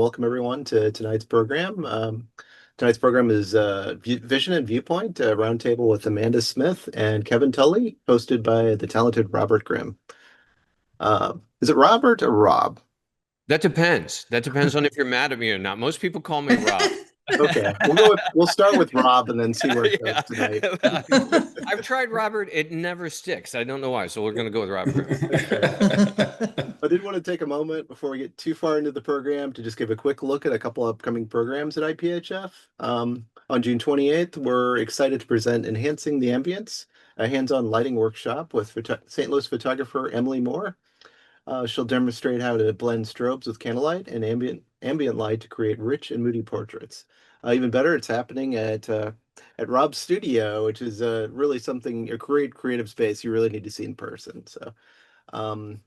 welcome everyone to tonight's program. Tonight's program is Vision and Viewpoint, a roundtable with Amanda Smith and Kevin Tully, hosted by the talented Robert Grimm. Is it Robert or Rob? That depends. That depends on if you're mad at me or not. Most people call me Rob. Okay, we'll start with Rob and then see where it goes tonight. I've tried Robert. It never sticks. I don't know why. So we're going to go with Robert. I did want to take a moment before we get too far into the program to just give a quick look at a couple upcoming programs at IPHF. On June 28th, we're excited to present Enhancing the Ambience, a hands-on lighting workshop with St. Louis photographer Emily Moore. She'll demonstrate how to blend strobes with candlelight and ambient light to create rich and moody portraits. Even better, it's happening at Rob's studio, which is really a great creative space you really need to see in person. So, um,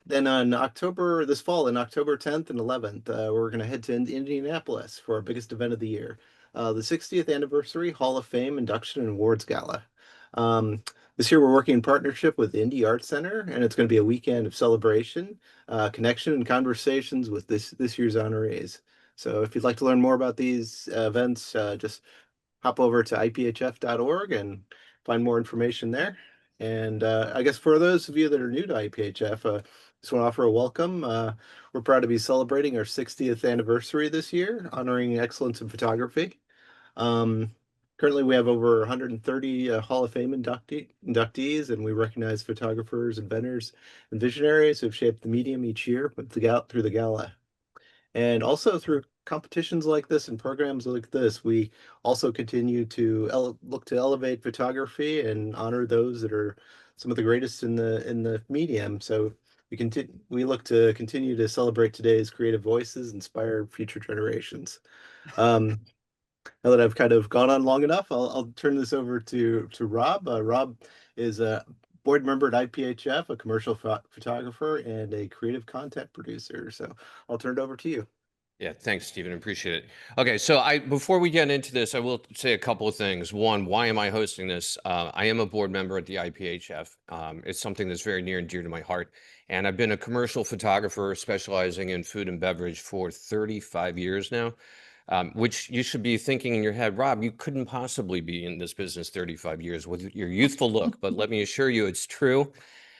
then on this fall, on October 10th and 11th, we're going to head to Indianapolis for our biggest event of the year, the 60th Anniversary Hall of Fame Induction and Awards Gala. This year, we're working in partnership with the Indie Arts Center, and it's going to be a weekend of celebration, connection, and conversations with this year's honorees. So if you'd like to learn more about these events, just hop over to iphf.org and find more information there. And I guess for those of you that are new to IPHF, just want to offer a welcome. We're proud to be celebrating our 60th anniversary this year, honoring excellence in photography. Currently, we have over 130 Hall of Fame inductees, and we recognize photographers, inventors, and visionaries who have shaped the medium each year through the gala. And also through competitions like this and programs like this, we also continue to look to elevate photography and honor those that are some of the greatest in the medium. So we look to continue to celebrate today's creative voices, inspire future generations. Now that I've kind of gone on long enough, I'll turn this over to Rob. Rob is a board member at IPHF, a commercial photographer, and a creative content producer. So I'll turn it over to you. Yeah, thanks, Stephen. Appreciate it. Okay, so before we get into this, I will say a couple of things. One, why am I hosting this? I am a board member at the IPHF. It's something that's very near and dear to my heart. And I've been a commercial photographer specializing in food and beverage for 35 years now. Which you should be thinking in your head, Rob, you couldn't possibly be in this business 35 years with your youthful look, but let me assure you it's true.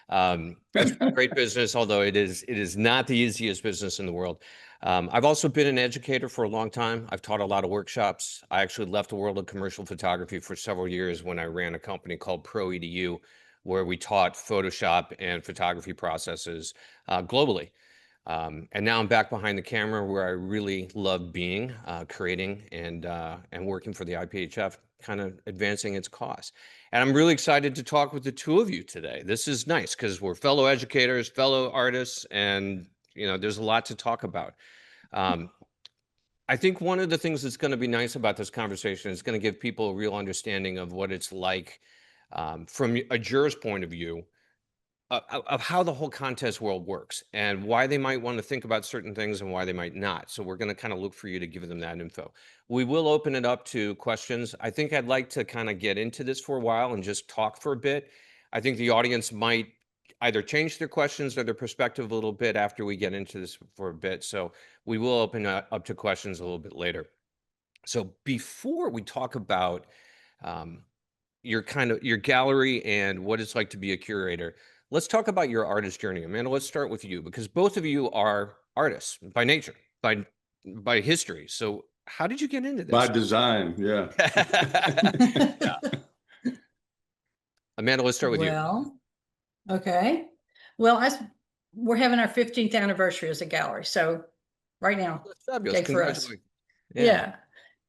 It's a great business, although it is not the easiest business in the world. I've also been an educator for a long time. I've taught a lot of workshops. I actually left the world of commercial photography for several years when I ran a company called ProEDU, where we taught Photoshop and photography processes globally. And now I'm back behind the camera where I really love being, creating and working for the IPHF, kind of advancing its cause. And I'm really excited to talk with the two of you today. This is nice because we're fellow educators, fellow artists, and there's a lot to talk about. I think one of the things that's going to be nice about this conversation is going to give people a real understanding of what it's like from a juror's point of view, of how the whole contest world works and why they might want to think about certain things and why they might not. So we're going to kind of look for you to give them that info. We will open it up to questions. I think I'd like to kind of get into this for a while and just talk for a bit. I think the audience might either change their questions or their perspective a little bit after we get into this for a bit. So we will open up to questions a little bit later. So before we talk about your gallery and what it's like to be a curator, let's talk about your artist journey. Amanda, let's start with you because both of you are artists by nature, by history. So how did you get into this? By design, yeah. Yeah. Amanda, let's start with you. Well, okay. Well, we're having our 15th anniversary as a gallery. So right now, That's fabulous. Congratulations. Yeah.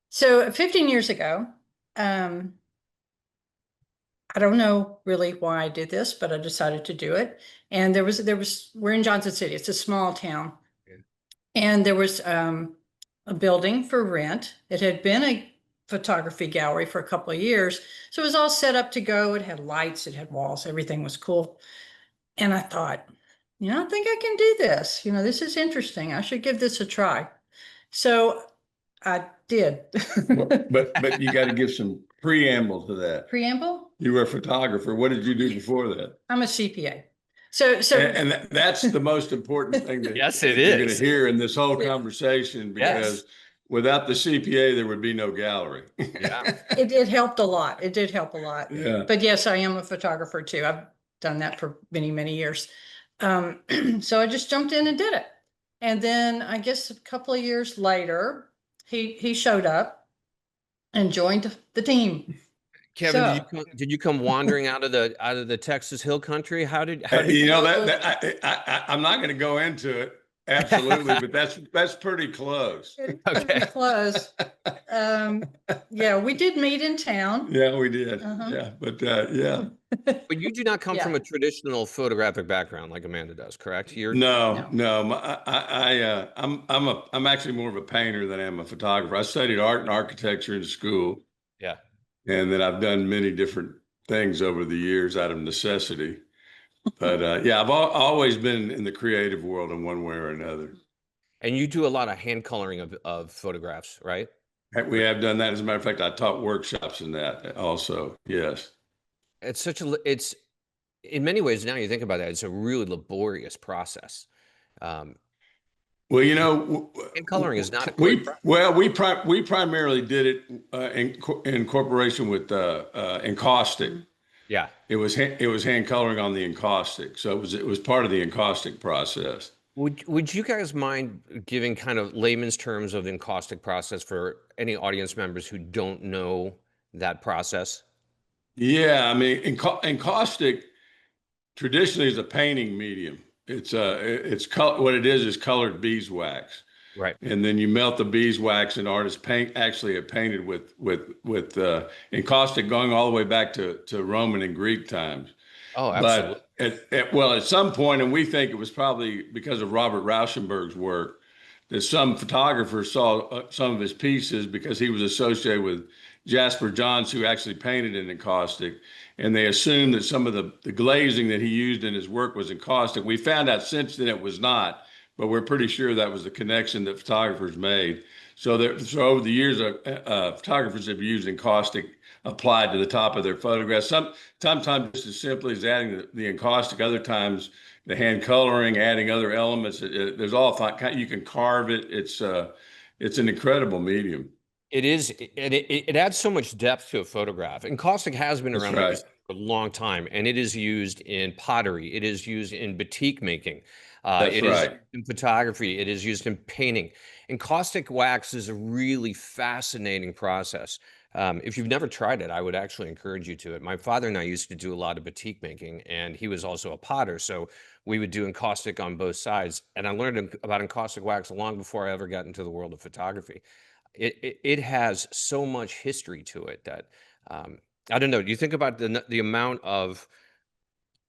So 15 years ago, I don't know really why I did this, but I decided to do it. And we're in Johnson City. It's a small town. Yeah. And there was a building for rent. It had been a photography gallery for a couple of years. So it was all set up to go. It had lights, it had walls, everything was cool. And I thought, I think I can do this. This is interesting. I should give this a try. So I did. but you got to give some preamble to that. Preamble? You were a photographer. What did you do before that? I'm a CPA. And that's the most important thing that Yes, it you're going to is. hear in this whole conversation, because without the CPA, there would be no gallery. Yeah. it helped a lot. It did help a lot. Yeah. But yes, I am a photographer too. I've done that for many, many years. So I just jumped in and did it. And then I guess a couple of years later, he showed up and joined the team. Kevin, So- did you come wandering out of the Texas Hill Country? How did You know I'm not going to go into it. Absolutely, but that's pretty close. Okay. Close. Yeah, we did meet in town. Yeah, we did. Uh-huh. Yeah, but yeah. But you do not come from Yeah. a traditional photographic background like Amanda does, correct? No. I'm actually more of a painter than I am a photographer. I studied art and architecture in school. Yeah. And then I've done many different things over the years out of necessity. But yeah, I've always been in the creative world in one way or another. And you do a lot of hand coloring of photographs, right? We have done that. As a matter of fact, I taught workshops in that also. Yes. It's in many ways, now you think about that, it's a really laborious process. Well, you know, hand coloring is not a quick process. we primarily did it in corporation with encaustic. Yeah. It was hand coloring on the encaustic, so it was part of the encaustic process. Would you guys mind giving kind of layman's terms of the encaustic process for any audience members who don't know that process? Yeah, I mean, encaustic traditionally is a painting medium. What it is colored beeswax. Right. And then you melt the beeswax, and artists actually have painted with encaustic going all the way back to Roman and Greek times. Oh, absolutely. But at some point, and we think it was probably because of Robert Rauschenberg's work, that some photographers saw some of his pieces, because he was associated with Jasper Johns, who actually painted in encaustic, and they assumed that some of the glazing that he used in his work was encaustic. We found out since then it was not, but we're pretty sure that was the connection that photographers made. So over the years, photographers have used encaustic applied to the top of their photographs. Sometimes just as simply as adding the encaustic, other times the hand coloring, adding other elements. There's all you can carve it. It's an incredible medium. It is, and it adds so much depth to a photograph. Encaustic has been around for a long time, and it is used in pottery. It is used in batik making. It is in photography. It is used in painting. Encaustic wax is a really fascinating process. If you've never tried it, I would actually encourage you to. My father and I used to do a lot of batik making, and he was also a potter, so we would do encaustic on both sides. And I learned about encaustic wax long before I ever got into the world of photography. It has so much history to it that I don't know. Do you think about the amount of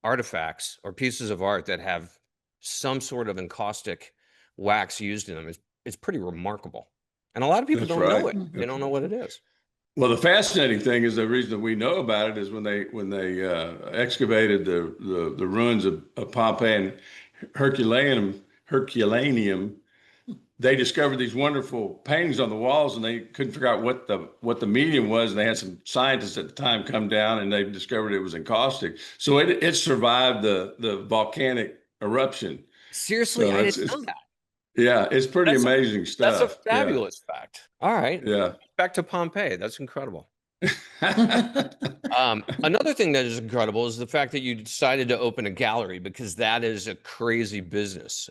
artifacts or pieces of art that have some sort of encaustic wax used in them? It's pretty remarkable, and a lot of people don't know it. They don't know what it is. Well, the fascinating thing is, the reason that we know about it is when they excavated the ruins of Pompeii and Herculaneum, they discovered these wonderful paintings on the walls, and they couldn't figure out what the medium was. And they had some scientists at the time come down, and they discovered it was encaustic. So it survived the volcanic eruption. Seriously, So I didn't know that. Yeah, it's pretty amazing stuff. That's a fabulous fact. All right. Yeah. Back to Pompeii. That's incredible. Another thing that is incredible is the fact that you decided to open a gallery, because that is a crazy business.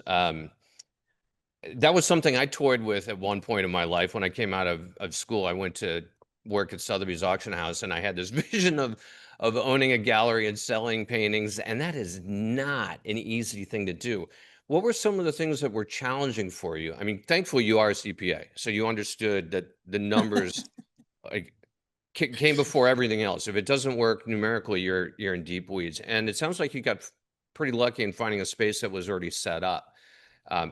That was something I toyed with at one point in my life. When I came out of school, I went to work at Sotheby's auction house, and I had this vision of owning a gallery and selling paintings. And that is not an easy thing to do. What were some of the things that were challenging for you? I mean, thankfully you are a CPA, so you understood that the numbers like came before everything else. If it doesn't work numerically, you're in deep weeds. And it sounds like you got pretty lucky in finding a space that was already set up.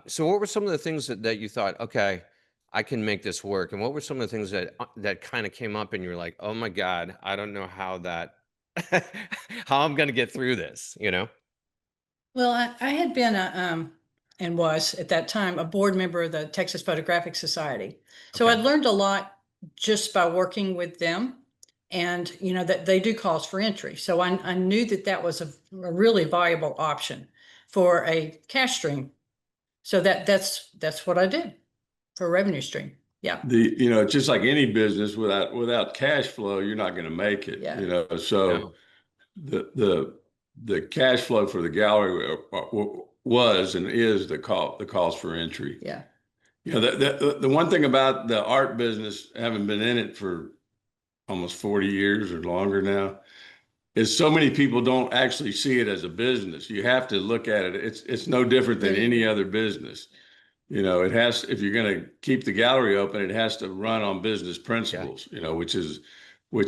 So what were some of the things that you thought, okay, I can make this work? And what were some of the things that kind of came up and you were like, oh my God, I don't know how how I'm going to get through this, you know? Well, I had been and was at that time a board member of the Texas Photographic Society. So Okay. I learned a lot just by working with them, and that they do calls for entry. So I knew that was a really viable option. for a cash stream. So that's what I did for a revenue stream. Yeah. Just like any business, without cash flow, you're not going to make it. Yeah. So the cash flow for the gallery was and is the cost for entry. Yeah. The one thing about the art business, having been in it for almost 40 years or longer now, is so many people don't actually see it as a business. You have to look at it. It's no different than any other business. It has, if you're going to keep the gallery open, it has to run on business principles, which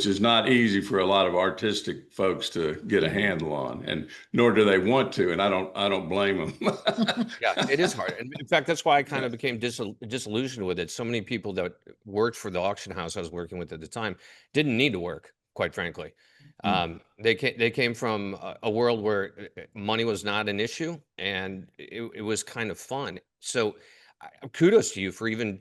is not easy for a lot of artistic folks to get a handle on, and nor do they want to. And I don't blame them. Yeah, it is hard. And in fact, that's why I kind of became disillusioned with it. So many people that worked for the auction house I was working with at the time didn't need to work, quite frankly. They came from a world where money was not an issue, and it was kind of fun. So kudos to you for even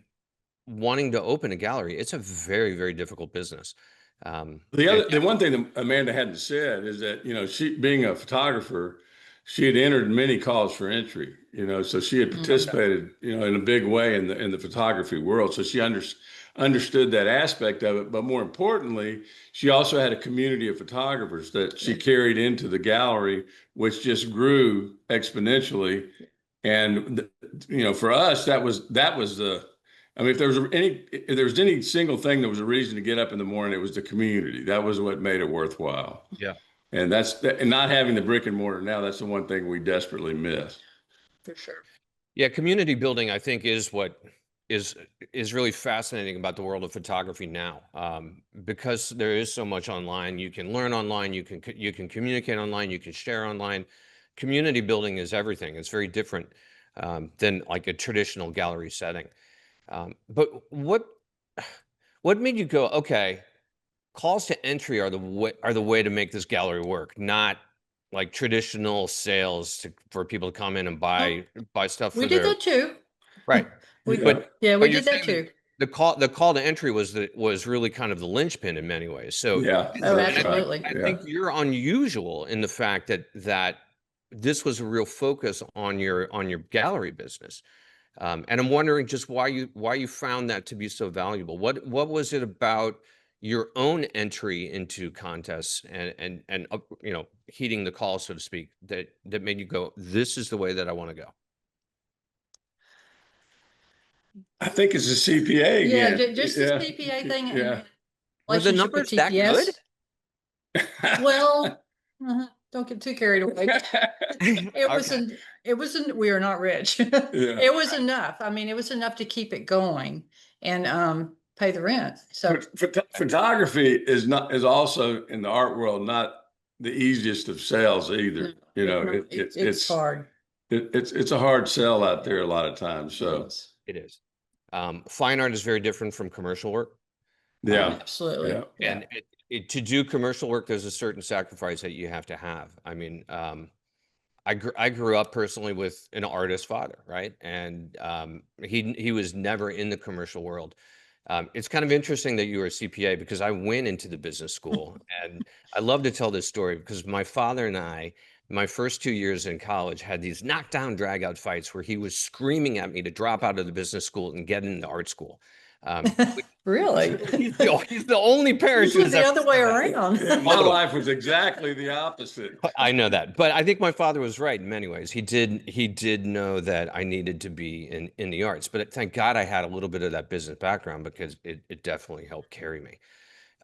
wanting to open a gallery. It's a very, very difficult business. The one thing that Amanda hadn't said is that, she, being a photographer, she had entered many calls for entry, so she had participated, in a big way in the photography world. So she understood that aspect of it. But more importantly, she also had a community of photographers that she carried into the gallery, which just grew exponentially. And, for us, that was the, I mean, if there was any single thing that was a reason to get up in the morning, it was the community. That was what made it worthwhile. Yeah. And and not having the brick and mortar now, that's the one thing we desperately miss. For sure. Yeah, community building, I think, is what is really fascinating about the world of photography now, because there is so much online. You can learn online, you can communicate online, you can share online. Community building is everything. It's very different than like a traditional gallery setting. But what made you go, okay, calls to entry are the way to make this gallery work, not like traditional sales for people to come in and buy stuff. We did that too. Right. We but did that too. The call to entry was really kind of the linchpin in many ways. So yeah, oh, absolutely. I think you're unusual in the fact that this was a real focus on your gallery business. And I'm wondering just why you found that to be so valuable. What was it about your own entry into contests and heeding the call, so to speak, that made you go, this is the way that I want to go? I think it's a CPA again. Yeah, just the CPA thing. Yeah. Were the numbers that good? Well, don't get too carried away. It wasn't, we are not rich. It was enough. I mean, it was enough to keep it going and pay the rent. So photography is also in the art world not the easiest of sales either. It's hard. It's a hard sell out there a lot of times. So it is. Fine art is very different from commercial work. Yeah, absolutely. Yeah. And to do commercial work, there's a certain sacrifice that you have to have. I mean, I grew up personally with an artist father, right? And he was never in the commercial world. It's kind of interesting that you were a CPA, because I went into the business school and I love to tell this story because my father and I, my first 2 years in college, had these knockdown, drag out fights where he was screaming at me to drop out of the business school and get into art school. Really? He's the only parent who's the other way around. My life was exactly the opposite. I know that, but I think my father was right in many ways. He did know that I needed to be in the arts, but thank God I had a little bit of that business background, because it definitely helped carry me.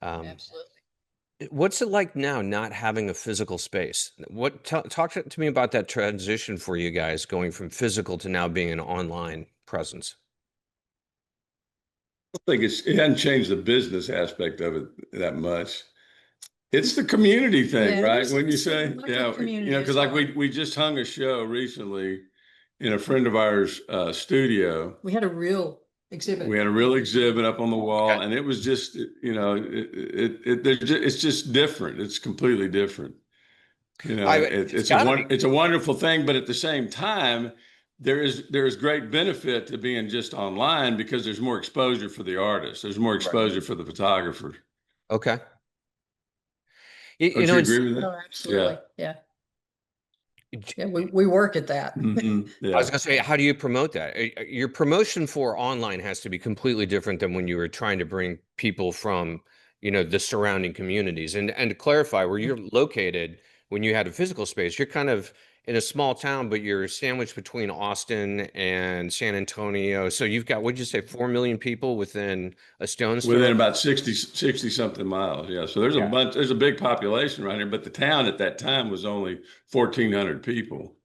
Absolutely. What's it like now not having a physical space? Talk to me about that transition for you guys, going from physical to now being an online presence. I think it hasn't changed the business aspect of it that much. It's the community thing, right? When you say, because like we just hung a show recently in a friend of ours' studio. We had a real exhibit. We had a real exhibit up on the wall, and it was just, it's just different. It's completely different. It's a wonderful thing, but at the same time, there is great benefit to being just online, because there's more exposure for the artist. There's more exposure for the photographer. Okay. You agree with that? Oh, absolutely. Yeah. Yeah, we work at that. Mhm. I Yeah. was gonna say, how do you promote that? Your promotion for online has to be completely different than when you were trying to bring people from, the surrounding communities. And to clarify, where you're located, when you had a physical space, you're kind of in a small town, but you're sandwiched between Austin and San Antonio. So you've got, what'd you say, 4 million people within a stone's throw? Within about 60 something miles. Yeah. So there's Yeah. there's a big population right here, but the town at that time was only 1,400 people.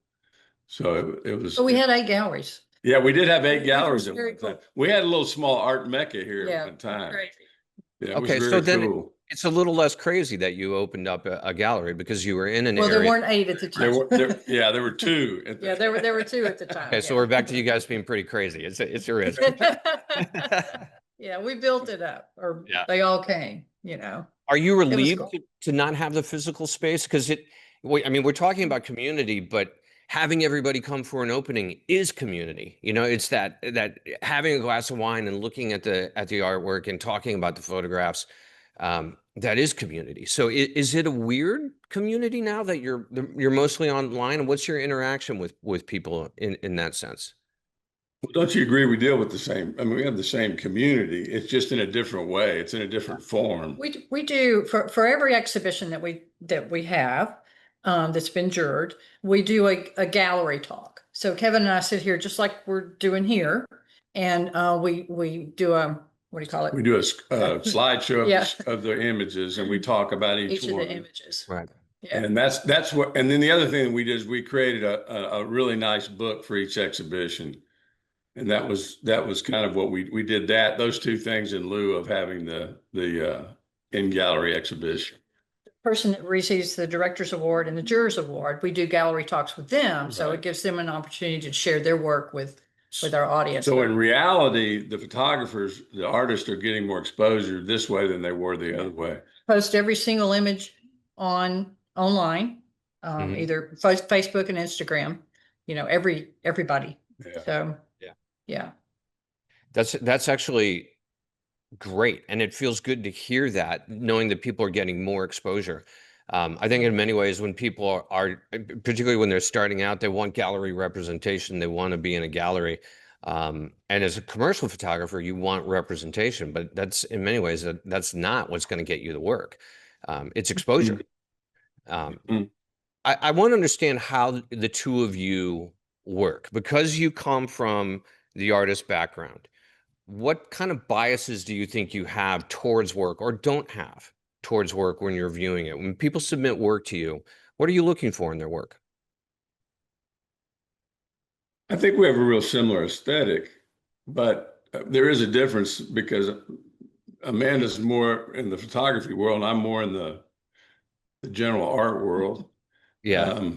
So it was. But we had 8 galleries. Yeah, we did have 8 Which was galleries at very one time. cool. We had a little small art mecca here Yeah, at one time. crazy. Yeah, it was Okay, so very then cool. it's a little less crazy that you opened up a gallery because you were in an Well, there area. weren't 8 at the time. There were 2 at the Yeah, there were 2 at the time. Okay, so we're back to you guys being pretty crazy. It's a risk. Yeah, we built it up, or Yeah. they all came, Are you was relieved cool. to not have the physical space? Because we're talking about community, but having everybody come for an opening is community. It's that having a glass of wine and looking at the artwork and talking about the photographs, that is community. So is it a weird community now that you're mostly online? And what's your interaction with people in that sense? Well, don't you agree we deal with the same? I mean, we have the same community. It's just in a different way. It's in a different form. We do for every exhibition that we have that's been jurored, we do a gallery talk. So Kevin and I sit here just like we're doing here, and we do what do you call it? We do a slideshow Yeah. of the images, and we talk about Each of one. the images. Right. Yeah. And that's what. And then the other thing that we did is we created a really nice book for each exhibition, and that was kind of what we did. Those 2 things in lieu of having the in gallery exhibition. Person that receives the Director's Award and the Jurors Award, we do gallery talks with them. So Right. it gives them an opportunity to share their work with our audience. So in reality, the photographers, the artists are getting more exposure this way than they were the other way. Post every single image online, Mhm. either Facebook and Instagram, everybody. Yeah. So, Yeah. yeah. That's actually great. And it feels good to hear that, knowing that people are getting more exposure. I think in many ways, when people are, particularly when they're starting out, they want gallery representation. They want to be in a gallery. And as a commercial photographer, you want representation, but that's in many ways, that's not what's going to get you the work. It's exposure. Mhm. I want to understand how the 2 of you work, because you come from the artist background. What kind of biases do you think you have towards work, or don't have towards work, when you're viewing it? When people submit work to you, what are you looking for in their work? I think we have a real similar aesthetic, but there is a difference because Amanda's more in the photography world, and I'm more in the general art world. Yeah.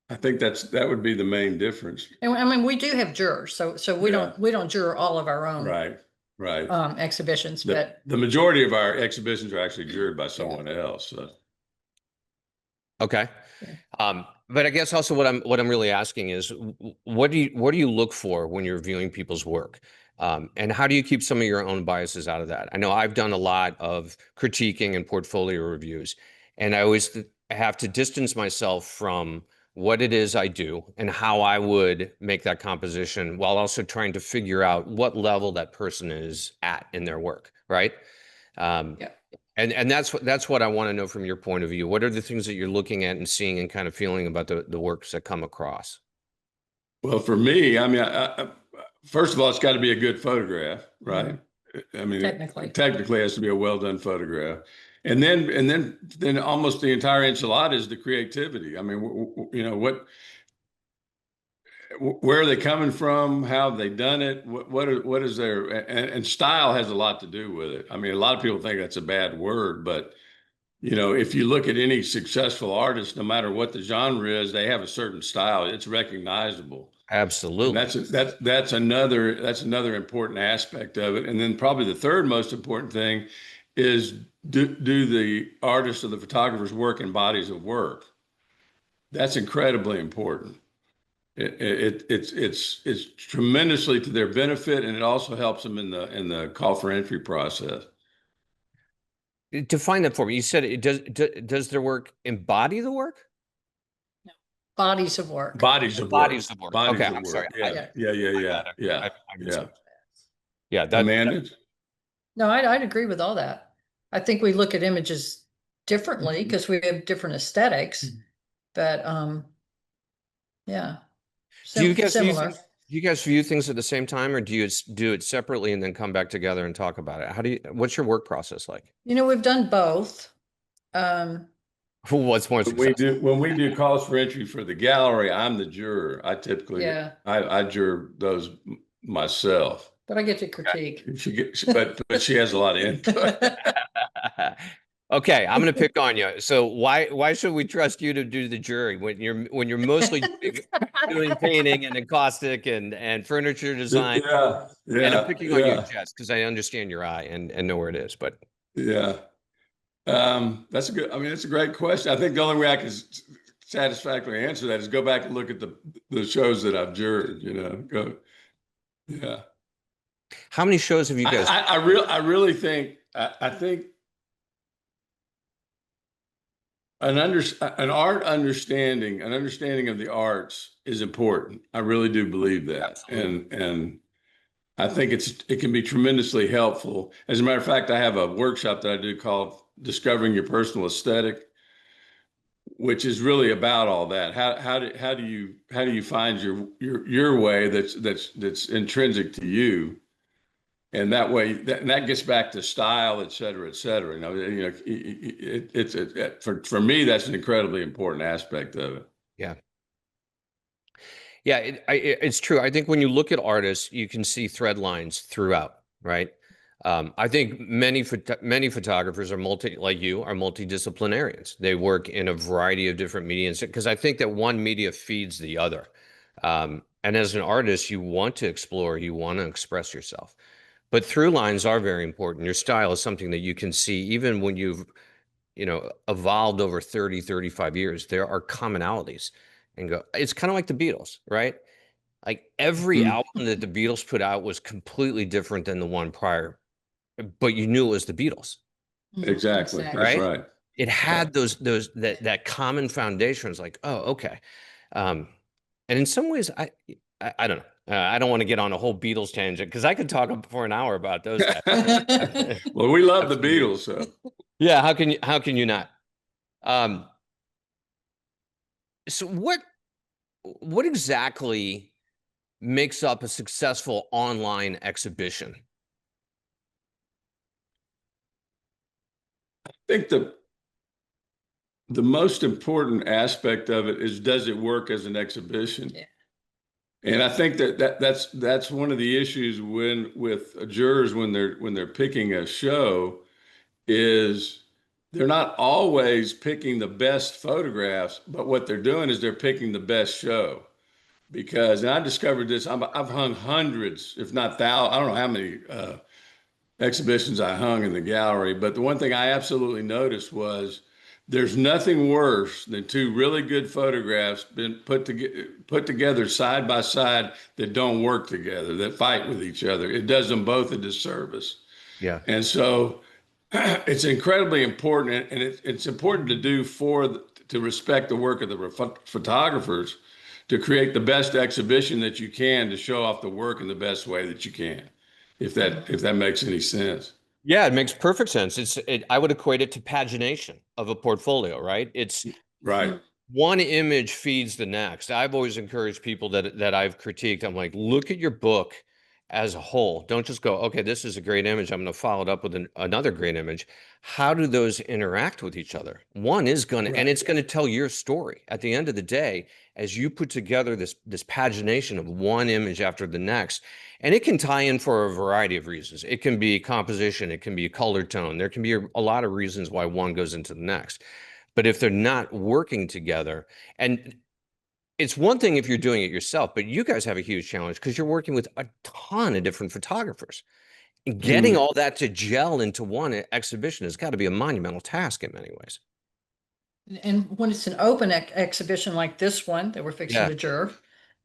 I think that would be the main difference. And I mean, we do have jurors, so we Yeah. don't juror all of our own Right. exhibitions, The, but the majority of our exhibitions are actually jured by someone else. So. Okay. Yeah. But I guess also what I'm really asking is, what do you look for when you're viewing people's work? And how do you keep some of your own biases out of that? I know I've done a lot of critiquing and portfolio reviews, and I always have to distance myself from what it is I do and how I would make that composition, while also trying to figure out what level that person is at in their work, right? Yeah. And that's what I want to know from your point of view. What are the things that you're looking at and seeing and kind of feeling about the works that come across? Well, for me, I mean, first of all, it's got to be a good photograph, right? I mean, Technically. technically it has to be a well done photograph. And then almost the entire enchilada is the creativity. I mean, where are they coming from? How have they done it? What is their, and style has a lot to do with it. I mean, a lot of people think that's a bad word, but if you look at any successful artist, no matter what the genre is, they have a certain style. It's recognizable. Absolutely. And that's another important aspect of it. And then probably the third most important thing is, do the artists or the photographers work in bodies of work? That's incredibly important. It's tremendously to their benefit, and it also helps them in the call for entry process. Define that for me. You said does their work embody the work? Bodies of work. Bodies of work. Bodies of work. Bodies Okay, of I'm work. sorry. Yeah, Yeah. yeah. Yeah, Amanda? No, I'd agree with all that. I think we look at images differently because we have different aesthetics, but yeah. Do you guys Similar. do you guys view things at the same time, or do you do it separately and then come back together and talk about it? What's your work process like? You know, we've done both. What's more successful? When we do calls for entry for the gallery, I'm the juror. I typically, Yeah. I juror those myself. But I get to critique. But she has a lot of input. Okay, I'm going to pick on you. So why should we trust you to do the jury when you're mostly doing painting and acoustic and furniture design? Yeah, And I'm picking on you, Jess, because I understand your eye and know where it is. But yeah, that's a good. I mean, it's a great question. I think the only way I can satisfactorily answer that is go back and look at the shows that I've juror. Yeah. How many shows have you guys? I really think I think an understanding of the arts is important. I really do believe that, and I think it can be tremendously helpful. As a matter of fact, I have a workshop that I do called "Discovering Your Personal Aesthetic," which is really about all that. How do you find your way that's intrinsic to you, and that way that gets back to style, et cetera, et cetera. For me, that's an incredibly important aspect of it. Yeah. Yeah, it's true. I think when you look at artists, you can see thread lines throughout, right? I think many photographers are multidisciplinarians. They work in a variety of different mediums because I think that one media feeds the other. And as an artist, you want to explore, you want to express yourself. But through lines are very important. Your style is something that you can see even when you've, evolved over 30, 35 years. There are commonalities and it's kind of like the Beatles, right? Like every album that the Beatles put out was completely different than the one prior, but you knew it was the Beatles. Exactly. That's right. It had that common foundation. It's like, oh, okay. And in some ways, I don't know. I don't want to get on a whole Beatles tangent because I could talk for an hour about those guys. Well, we love the Beatles, so yeah. How can you not? So what exactly makes up a successful online exhibition? I think the most important aspect of it is, does it work as an exhibition? Yeah. And I think that's one of the issues with jurors when they're picking a show is they're not always picking the best photographs, but what they're doing is they're picking the best show. And I discovered this, I've hung hundreds, if not thousands, I don't know how many exhibitions I hung in the gallery, but the one thing I absolutely noticed was there's nothing worse than two really good photographs been put together side by side that don't work together, that fight with each other. It does them both a disservice. Yeah. And so it's incredibly important, and it's important to do to respect the work of the photographers, to create the best exhibition that you can, to show off the work in the best way that you can, if that makes any sense. Yeah, it makes perfect sense. I would equate it to pagination of a portfolio, right? It's right. One image feeds the next. I've always encouraged people that I've critiqued. I'm like, look at your book as a whole. Don't just go, okay, this is a great image, I'm going to follow it up with another great image. How do those interact with each other? One is going to, and it's going to tell your story at the end of the day, as you put together this pagination of one image after the next. And it can tie in for a variety of reasons. It can be composition, it can be a color tone. There can be a lot of reasons why one goes into the next. But if they're not working together, and it's one thing if you're doing it yourself, but you guys have a huge challenge because you're working with a ton of different photographers. And getting all that to gel into one exhibition has got to be a monumental task in many ways. And when it's an open exhibition like this one that we're fixing to juror,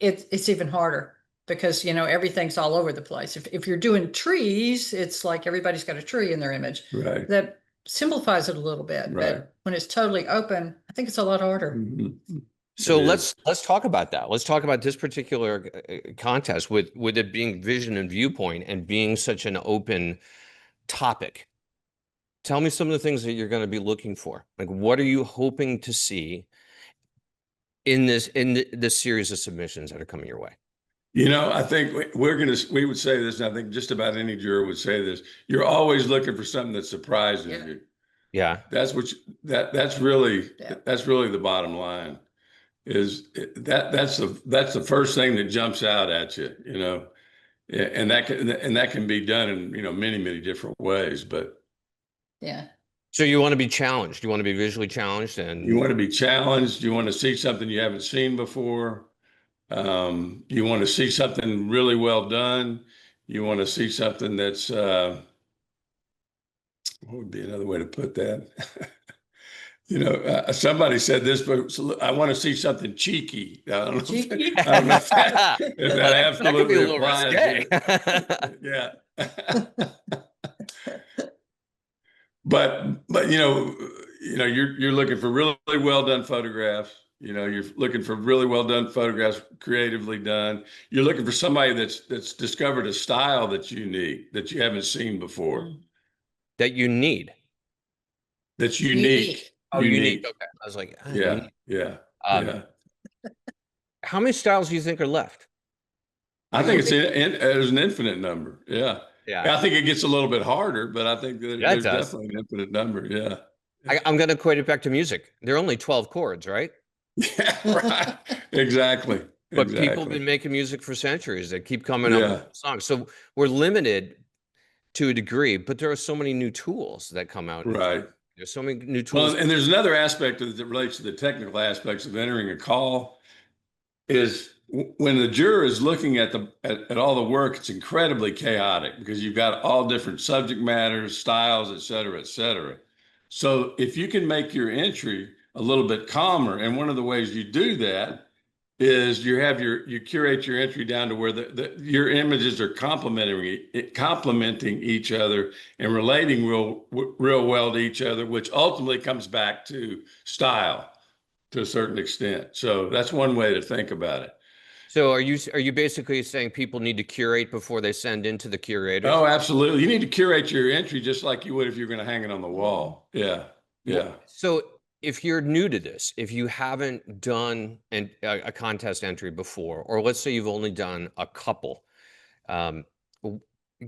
it's even harder because, everything's all over the place. If you're doing trees, it's like everybody's got a tree in their image. Right. That simplifies it a little bit. Right. But when it's totally open, I think it's a lot harder. So It let's talk about that. Let's talk about this particular contest with it being Vision and Viewpoint and being such an open topic. Tell me some of the things that you're going to be looking for. Like, what are you hoping to see in this series of submissions that are coming your way? You know, I think we would say this, and I think just about any juror would say this. You're always looking for something that surprises you. Yeah. That's that's really the bottom line. That's the first thing that jumps out at you, you know, and that can be done in, you know, many different ways. But Yeah. So you want to be challenged. You want to be visually challenged, and you want to be challenged. You want to see something you haven't seen before. You want to see something really well done. You want to see something that's what would be another way to put that? You know, somebody said this, but I want to see something cheeky. I don't know Cheeky? I don't know if that that could be a absolutely little applies. risque. Yeah. But you're looking for really well done photographs. You know, you're looking for really well done photographs, creatively done. You're looking for somebody that's discovered a style that's unique, that you haven't seen before. That you need. That's unique. Oh, unique. Okay. I was like, Yeah. unique. How many styles do you think are left? I think there's an infinite number. Yeah. Yeah. I think it gets a little bit harder, but I think that Yeah, it there's does. definitely an infinite number. Yeah. I'm going to equate it back to music. There are only 12 chords, right? Yeah, right. Exactly. But people have been making music for centuries. They keep coming up with songs. So we're limited to a degree, but there are so many new tools that come out. Right. There's so many new tools. Well, and there's another aspect of it that relates to the technical aspects of entering a call is when the juror is looking at all the work, it's incredibly chaotic because you've got all different subject matters, styles, et cetera, et cetera. So if you can make your entry a little bit calmer, and one of the ways you do that is you curate your entry down to where your images are complementing each other and relating real well to each other, which ultimately comes back to style to a certain extent. So that's one way to think about it. So are you basically saying people need to curate before they send into the curator? Oh, absolutely. You need to curate your entry just like you would if you're going to hang it on the wall. Yeah. So if you're new to this, if you haven't done a contest entry before, or let's say you've only done a couple,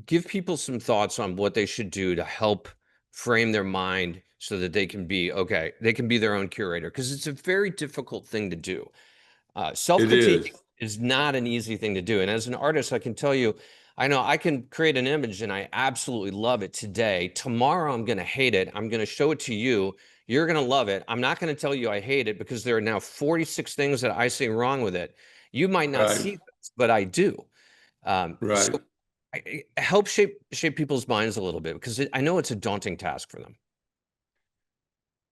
give people some thoughts on what they should do to help frame their mind so that they can be their own curator, because it's a very difficult thing to do. Self-critique is not an easy thing to do. And as an artist, I can tell you, I know I can create an image and I absolutely love it today. Tomorrow, I'm going to hate it. I'm going to show it to you. You're going to love it. I'm not going to tell you I hate it because there are now 46 things that I see wrong with it. You might not see this, but I do. So help shape people's minds a little bit, because I know it's a daunting task for them.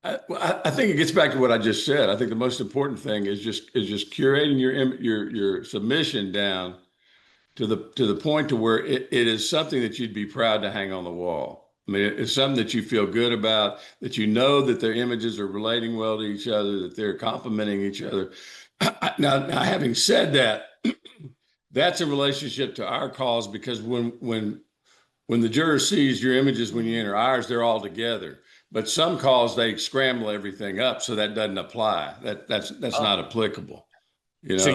I think it gets back to what I just said. I think the most important thing is just curating your submission down to the point to where it is something that you'd be proud to hang on the wall. I mean, it's something that you feel good about, that you know that their images are relating well to each other, that they're complementing each other. Now, having said that, that's a relationship to our calls, because when the juror sees your images when you enter ours, they're all together. But some calls, they scramble everything up, so that doesn't apply. That's not applicable. You know, so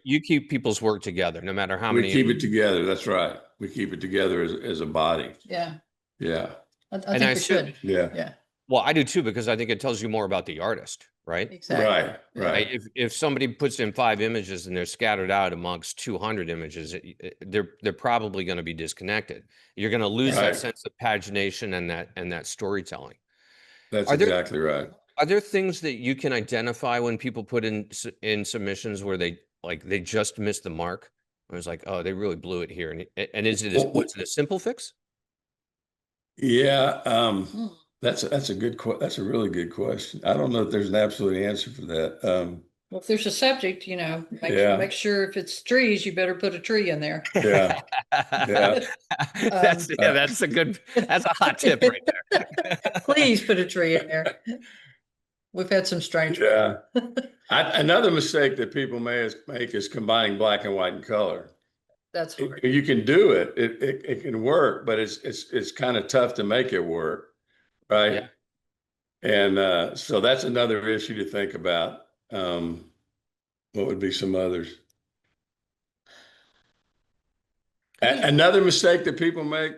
you keep people's work together, no matter how many. We keep it together. That's right. We keep it together as a body. Yeah. Yeah. I think we should. Yeah. Well, I do too, because I think it tells you more about the artist, right? Exactly. Right. If somebody puts in 5 images and they're scattered out amongst 200 images, they're probably going to be disconnected. You're going to lose that sense of pagination and that storytelling. That's exactly right. Are there things that you can identify when people put in submissions where they just missed the mark? It was like, oh, they really blew it here. And is it a simple fix? Yeah. That's a really good question. I don't know if there's an absolute answer for that. Well, if there's a subject, make sure if it's trees, you better put a tree in there. Yeah. That's a hot tip right there. Please put a tree in there. We've had some strange. Yeah. Another mistake that people make is combining black and white and color. That's hard. You can do it. It can work, but it's kind of tough to make it work, right? Yeah. And so that's another issue to think about. What would be some others? Another mistake that people make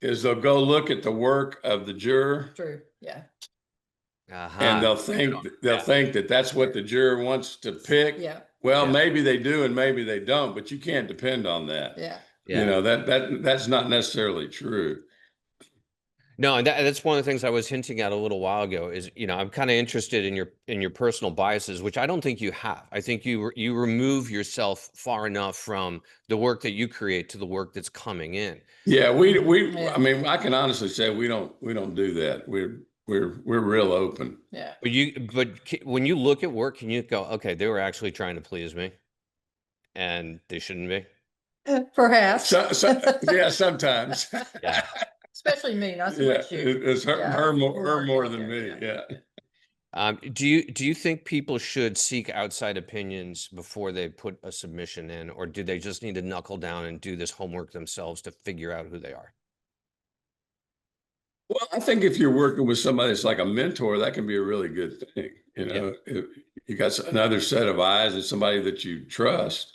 is they'll go look at the work of the juror. True. Yeah. And they'll think that that's what the juror wants to pick. Yeah. Well, maybe they do and maybe they don't, but you can't depend on that. Yeah. You know, that's not necessarily true. No, and that's one of the things I was hinting at a little while ago is, you know, I'm kind of interested in your personal biases, which I don't think you have. I think you remove yourself far enough from the work that you create to the work that's coming in. Yeah, I mean, I can honestly say we don't do that. We're real open. Yeah. But when you look at work, can you go, okay, they were actually trying to please me and they shouldn't be? Perhaps. Yeah, sometimes. Yeah. Especially me, not so much you. It's her more than me. Yeah. Do you think people should seek outside opinions before they put a submission in, or do they just need to knuckle down and do this homework themselves to figure out who they are? Well, I think if you're working with somebody that's like a mentor, that can be a really good thing. You know, if you got another set of eyes and somebody that you trust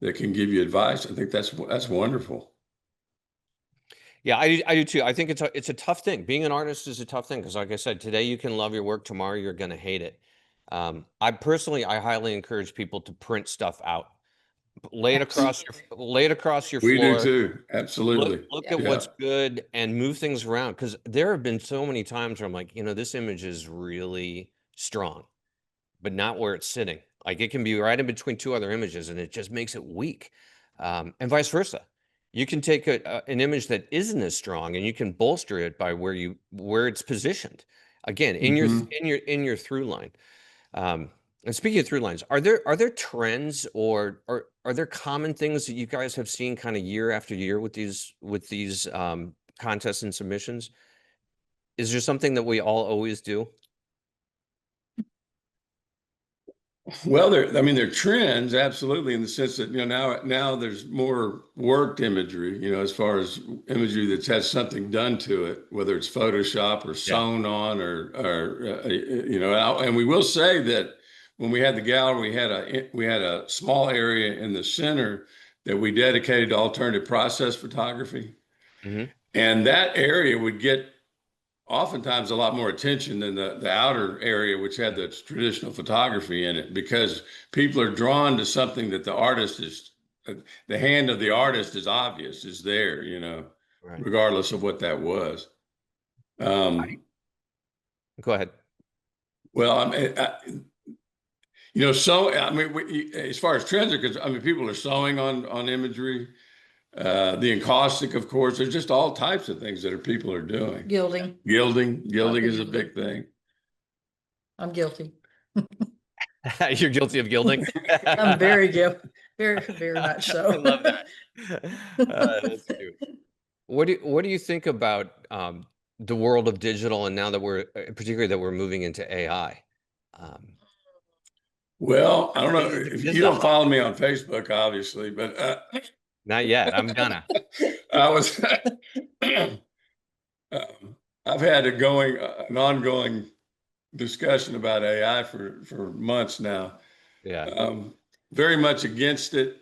that can give you advice, I think that's wonderful. Yeah, I do too. I think it's a tough thing. Being an artist is a tough thing because, like I said, today you can love your work, tomorrow you're going to hate it. I highly encourage people to print stuff out, lay it across your floor. We do too. Absolutely. Look at what's good and move things around, because there have been so many times where I'm like, you know, this image is really strong, but not where it's sitting. Like it can be right in between two other images, and it just makes it weak, and vice versa. You can take an image that isn't as strong and you can bolster it by where it's positioned. Again, in your through line. And speaking of through lines, are there trends or are there common things that you guys have seen kind of year after year with these contests and submissions? Is there something that we all always do? Well, they're trends, absolutely, in the sense that, you know, now there's more worked imagery, you know, as far as imagery that has something done to it, whether it's Photoshop or sewn on or you know, and we will say that when we had the gallery, we had a small area in the center that we dedicated to alternative process photography. And that area would get oftentimes a lot more attention than the outer area, which had the traditional photography in it, because people are drawn to something that the hand of the artist is obvious, is there, you know, regardless of what that was. Go ahead. Well, you know, so I mean, as far as trends are concerned, I mean, people are sewing on imagery. The encaustic, of course, there's just all types of things that people are doing. Gilding is a big thing. I'm guilty. You're guilty of gilding? I'm very guilty. Very, very much so. I love that. That's cute. What do you think about the world of digital, and now that particularly that we're moving into AI? Well, I don't know if you don't follow me on Facebook, obviously, but not yet. I'm gonna. I've had an ongoing discussion about AI for months now. Yeah. Very much against it.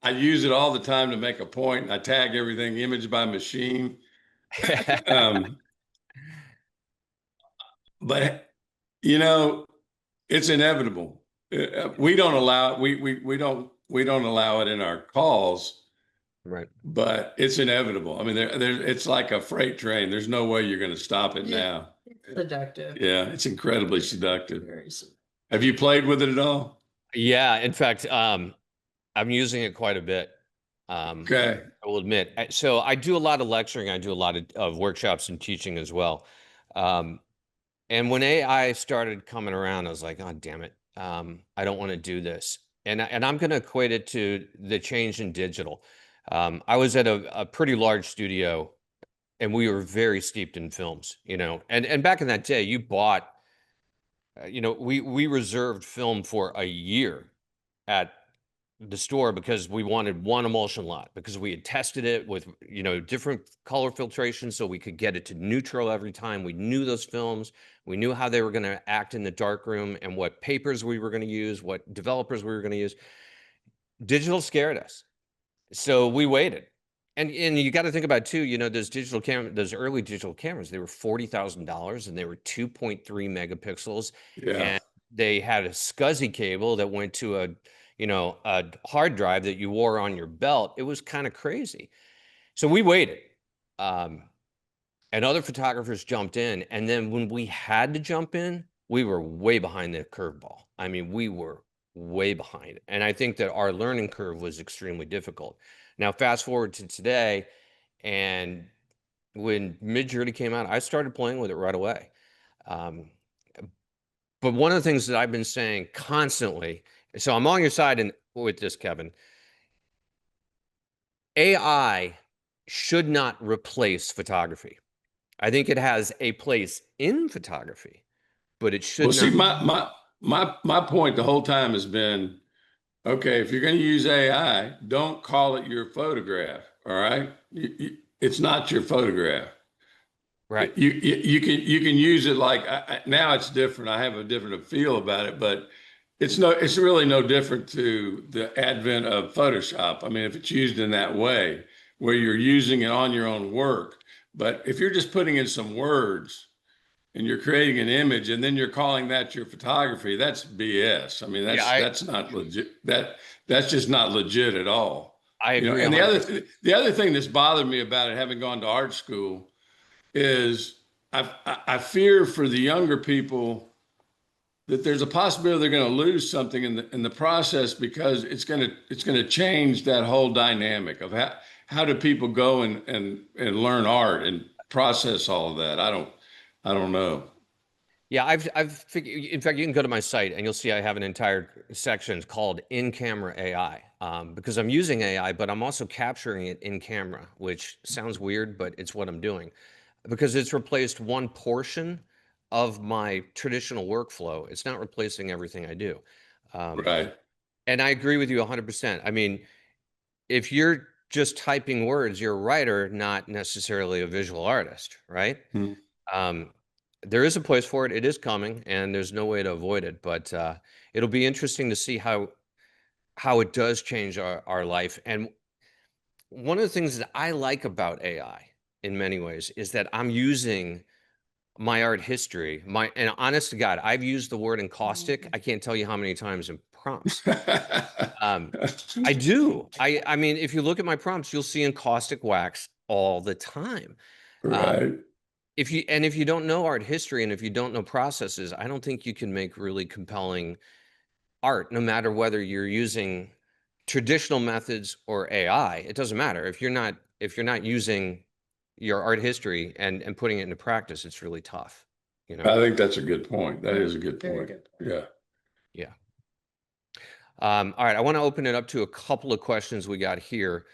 I use it all the time to make a point. I tag everything image by machine. But you know, it's inevitable. We don't allow we don't allow it in our calls. Right. But it's inevitable. I mean, it's like a freight train. There's no way you're going to stop it now. It's seductive. Yeah, it's incredibly seductive. Very seductive. Have you played with it at all? Yeah, in fact, I'm using it quite a bit. Okay. I will admit. So I do a lot of lecturing. I do a lot of workshops and teaching as well. And when AI started coming around, I was like, oh, damn it. I don't want to do this. And I'm going to equate it to the change in digital. I was at a pretty large studio, and we were very steeped in films, you know, and back in that day, you bought we reserved film for a year at the store because we wanted one emulsion lot, because we had tested it with, different color filtration so we could get it to neutral every time. We knew those films. We knew how they were going to act in the darkroom and what papers we were going to use, what developers we were going to use. Digital scared us. So we waited. And you got to think about too, those early digital cameras, they were $40,000 and they were 2.3 megapixels. Yeah. And they had a SCSI cable that went to a hard drive that you wore on your belt. It was kind of crazy. So we waited. And other photographers jumped in. And then when we had to jump in, we were way behind the curveball. I mean, we were way behind. And I think that our learning curve was extremely difficult. Now, fast forward to today, and when Midjourney came out, I started playing with it right away. But one of the things that I've been saying constantly, so I'm on your side with this, Kevin. AI should not replace photography. I think it has a place in photography, but it should Well, see, not. my point the whole time has been, okay, if you're going to use AI, don't call it your photograph. All right, it's not your photograph. Right. You can use it like now it's different. I have a different feel about it, but it's really no different to the advent of Photoshop. I mean, if it's used in that way, where you're using it on your own work, but if you're just putting in some words and you're creating an image and then you're calling that your photography, that's BS. I mean, that's not legit. That's just not legit at all. I agree. And the other thing that's bothered me about it, having gone to art school, is I fear for the younger people that there's a possibility they're going to lose something in the process, because it's going to change that whole dynamic of how do people go and learn art and process all of that. I don't know. Yeah, I've figured. In fact, you can go to my site and you'll see I have an entire section called in-camera AI, because I'm using AI, but I'm also capturing it in camera, which sounds weird, but it's what I'm doing, because it's replaced one portion of my traditional workflow. It's not replacing everything I do. Right. And I agree with you 100%. I mean, if you're just typing words, you're a writer, not necessarily a visual artist, right? There is a place for it. It is coming, and there's no way to avoid it. But it'll be interesting to see how it does change our life. And one of the things that I like about AI in many ways is that I'm using my art history, and honest to God, I've used the word encaustic. I can't tell you how many times in prompts. I do. I mean, if you look at my prompts, you'll see encaustic wax all the time. Right. If you don't know art history and if you don't know processes, I don't think you can make really compelling art, no matter whether you're using traditional methods or AI. It doesn't matter. If you're not using your art history and putting it into practice, it's really tough. I think that's a good point. That is a good point. Very good point. Yeah. Yeah. All right. I want to open it up to a couple of questions we got here.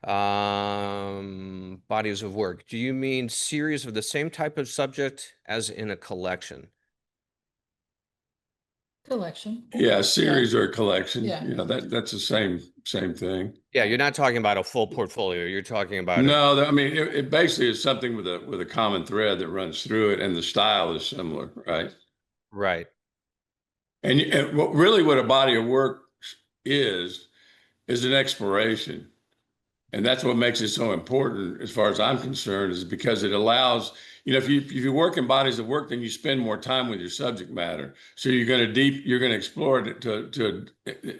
Bodies of work. Do you mean series of the same type of subject as in a collection? Collection. Yeah, a series or a collection. Yeah. That's the same thing. Yeah, you're not talking about a full portfolio. You're talking about No, I mean it basically is something with a common thread that runs through it, and the style is similar, right? Right. And what a body of work is an exploration. And that's what makes it so important, as far as I'm concerned, is because it allows, if you work in bodies of work, then you spend more time with your subject matter. So you're going to explore it to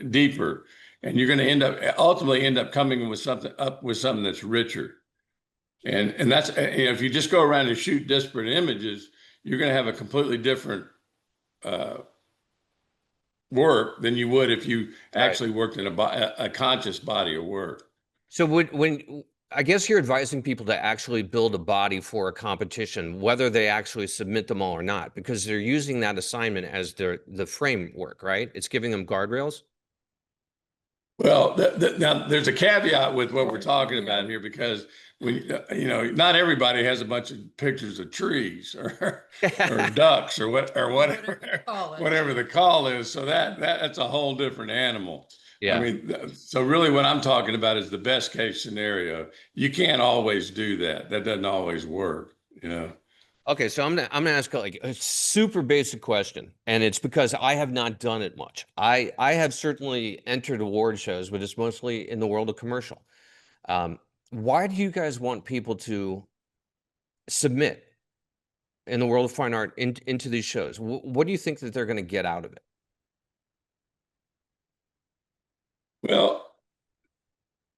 deeper, and you're going to ultimately end up coming with something that's richer. And that's, if you just go around and shoot disparate images, you're going to have a completely different work than you would if you actually worked in a conscious body of work. So when I guess you're advising people to actually build a body for a competition, whether they actually submit them all or not, because they're using that assignment as the framework, right? It's giving them guardrails. Well, now there's a caveat with what we're talking about here, because when not everybody has a bunch of pictures of trees or ducks or whatever the call is. So that's a whole different animal. I Yeah. mean, so really what I'm talking about is the best case scenario. You can't always do that. That doesn't always work, you know. Okay, so I'm gonna ask like a super basic question, and it's because I have not done it much. I have certainly entered award shows, but it's mostly in the world of commercial. Why do you guys want people to submit in the world of fine art into these shows? What do you think that they're going to get out of it? Well,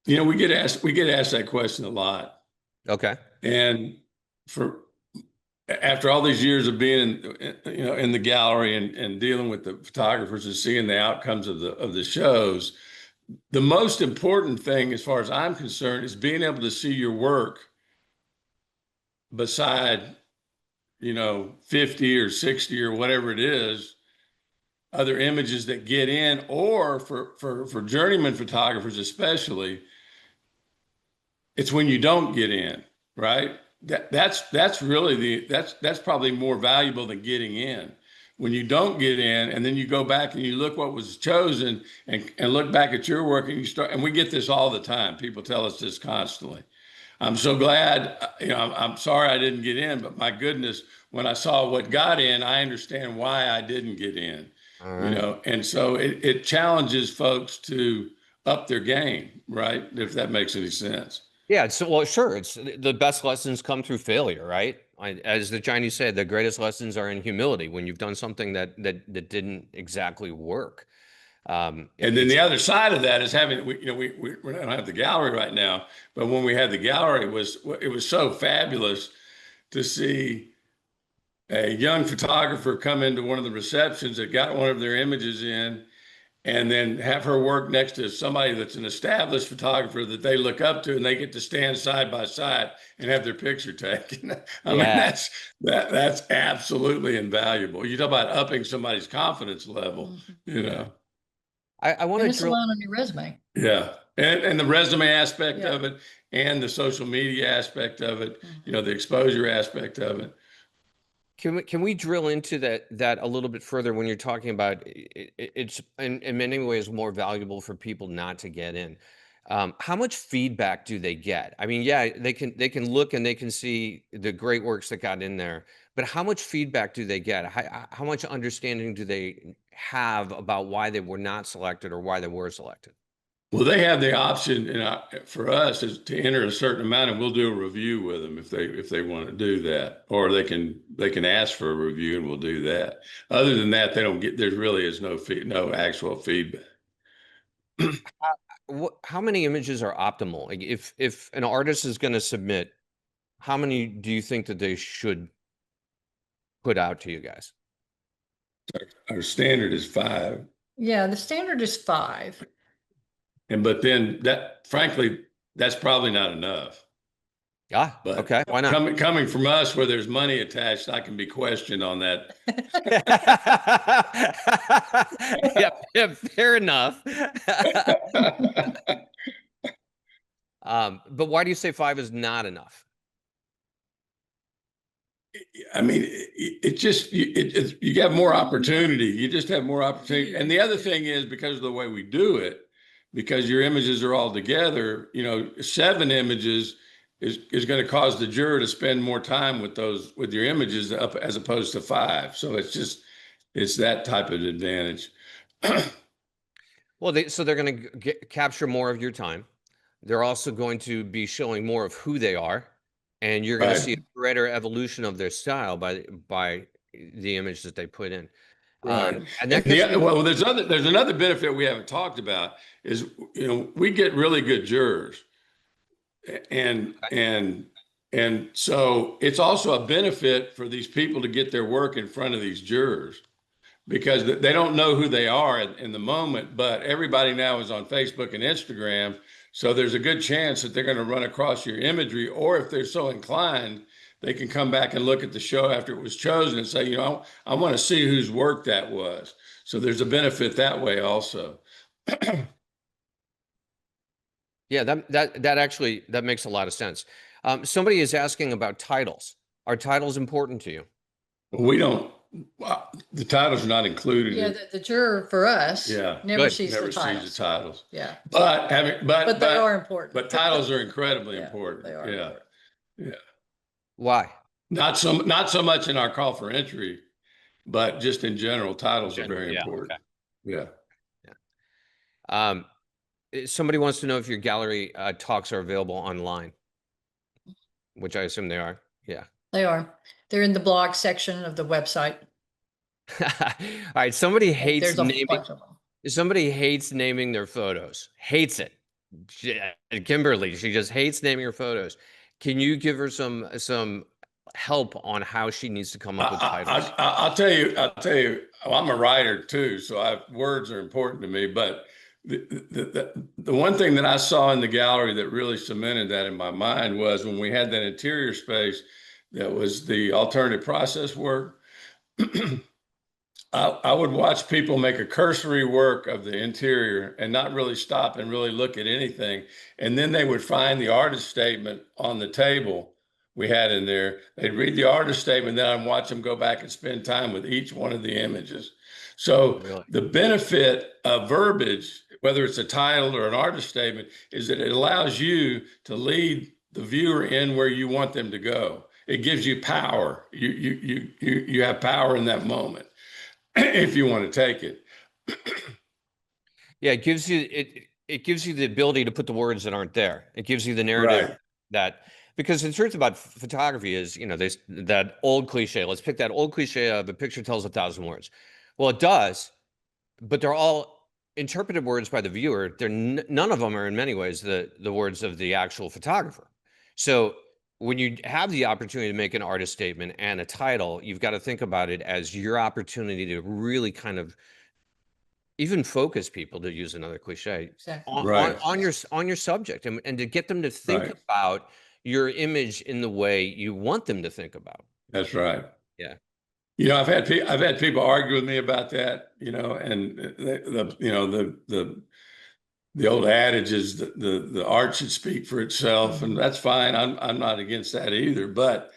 we get asked that question a lot. Okay. And after all these years of being in the gallery and dealing with the photographers and seeing the outcomes of the shows, the most important thing, as far as I'm concerned, is being able to see your work beside 50 or 60 or whatever it is, other images that get in, or for journeyman photographers especially, it's when you don't get in, right? That's really that's probably more valuable than getting in. When you don't get in, and then you go back and you look what was chosen, and look back at your work, and and we get this all the time. People tell us this constantly. I'm so glad, I'm sorry I didn't get in, but my goodness, when I saw what got in, I understand why I didn't get in. All right. And so it challenges folks to up their game, right? If that makes any sense. Yeah, well, sure. It's the best lessons come through failure, right? As the Chinese say, the greatest lessons are in humility. When you've done something that didn't exactly work. And then the other side of that is having, we don't have the gallery right now, but when we had the gallery, it was so fabulous to see a young photographer come into one of the receptions that got one of their images in, and then have her work next to somebody that's an established photographer that they look up to, and they get to stand side by side and have their picture taken. I mean, that's absolutely invaluable. You talk about upping somebody's confidence level, I want to it's a lot on your resume. Yeah. And the resume aspect of it, and the social media aspect of it, the exposure aspect of it. Can we drill into that a little bit further when you're talking about it's in many ways more valuable for people not to get in? How much feedback do they get? I mean, yeah, they can look and they can see the great works that got in there, but how much feedback do they get? How much understanding do they have about why they were not selected or why they were selected? Well, they have the option, for us, is to enter a certain amount, and we'll do a review with them if they want to do that, or they can ask for a review, and we'll do that. Other than that, there really is no actual feedback. How many images are optimal? Like if an artist is going to submit, how many do you think that they should put out to you guys? Our standard is 5. Yeah, the standard is 5. But then frankly, that's probably not enough. Ah, But okay. Why not? Coming from us, where there's money attached, I can be questioned on that. yeah, fair enough. But why do you say 5 is not enough? I mean, you have more opportunity. You just have more opportunity. And the other thing is, because of the way we do it, because your images are all together, 7 images is going to cause the juror to spend more time with your images as opposed to 5. So it's that type of advantage. Well, so they're going to capture more of your time. They're also going to be showing more of who they are, and you're going to see a greater evolution of their style by the image that they put in. Right. There's another benefit we haven't talked about is, we get really good jurors, and so it's also a benefit for these people to get their work in front of these jurors, because they don't know who they are in the moment, but everybody now is on Facebook and Instagram. So there's a good chance that they're going to run across your imagery, or if they're so inclined, they can come back and look at the show after it was chosen and say, I want to see whose work that was. So there's a benefit that way also. Yeah, that actually, that makes a lot of sense. Somebody is asking about titles. Are titles important to you? We don't, the titles are not included Yeah, in, the juror for us yeah, never Good. sees never the sees the titles. titles. Yeah, But having, but they are important. but titles are incredibly Yeah, important. they are Yeah. important. Yeah. Why? Not so much in our call for entry, but just in general, titles are General, very yeah, important. okay. Yeah. Somebody wants to know if your gallery talks are available online, which I assume they are. Yeah. They are. They're in the blog section of the website. All right. Somebody hates There's a naming. bunch of them. Somebody hates naming their photos. Hates it. Kimberly, she just hates naming her photos. Can you give her some help on how she needs to come up with titles? I'll tell you, well, I'm a writer too, so words are important to me. But the one thing that I saw in the gallery that really cemented that in my mind was when we had that interior space that was the alternative process work. I would watch people make a cursory work of the interior and not really stop and really look at anything. And then they would find the artist statement on the table we had in there. They'd read the artist statement, then I'd watch them go back and spend time with each one of the images. So Really? the benefit of verbiage, whether it's a title or an artist statement, is that it allows you to lead the viewer in where you want them to go. It gives you power. You have power in that moment. If you want to take it. Yeah, it gives you the ability to put the words that aren't there. It gives you the narrative Right. that, because the truth about photography is, that old cliche. Let's pick that old cliche of a picture tells 1,000 words. Well, it does, but they're all interpreted words by the viewer. None of them are in many ways the words of the actual photographer. So when you have the opportunity to make an artist statement and a title, you've got to think about it as your opportunity to really kind of even focus people, to use another cliche, Exactly. on your subject, and to get them to think Right. about your image in the way you want them to think about. That's right. Yeah. I've had people argue with me about that, and the old adage is that the art should speak for itself, and that's fine. I'm not against that either. But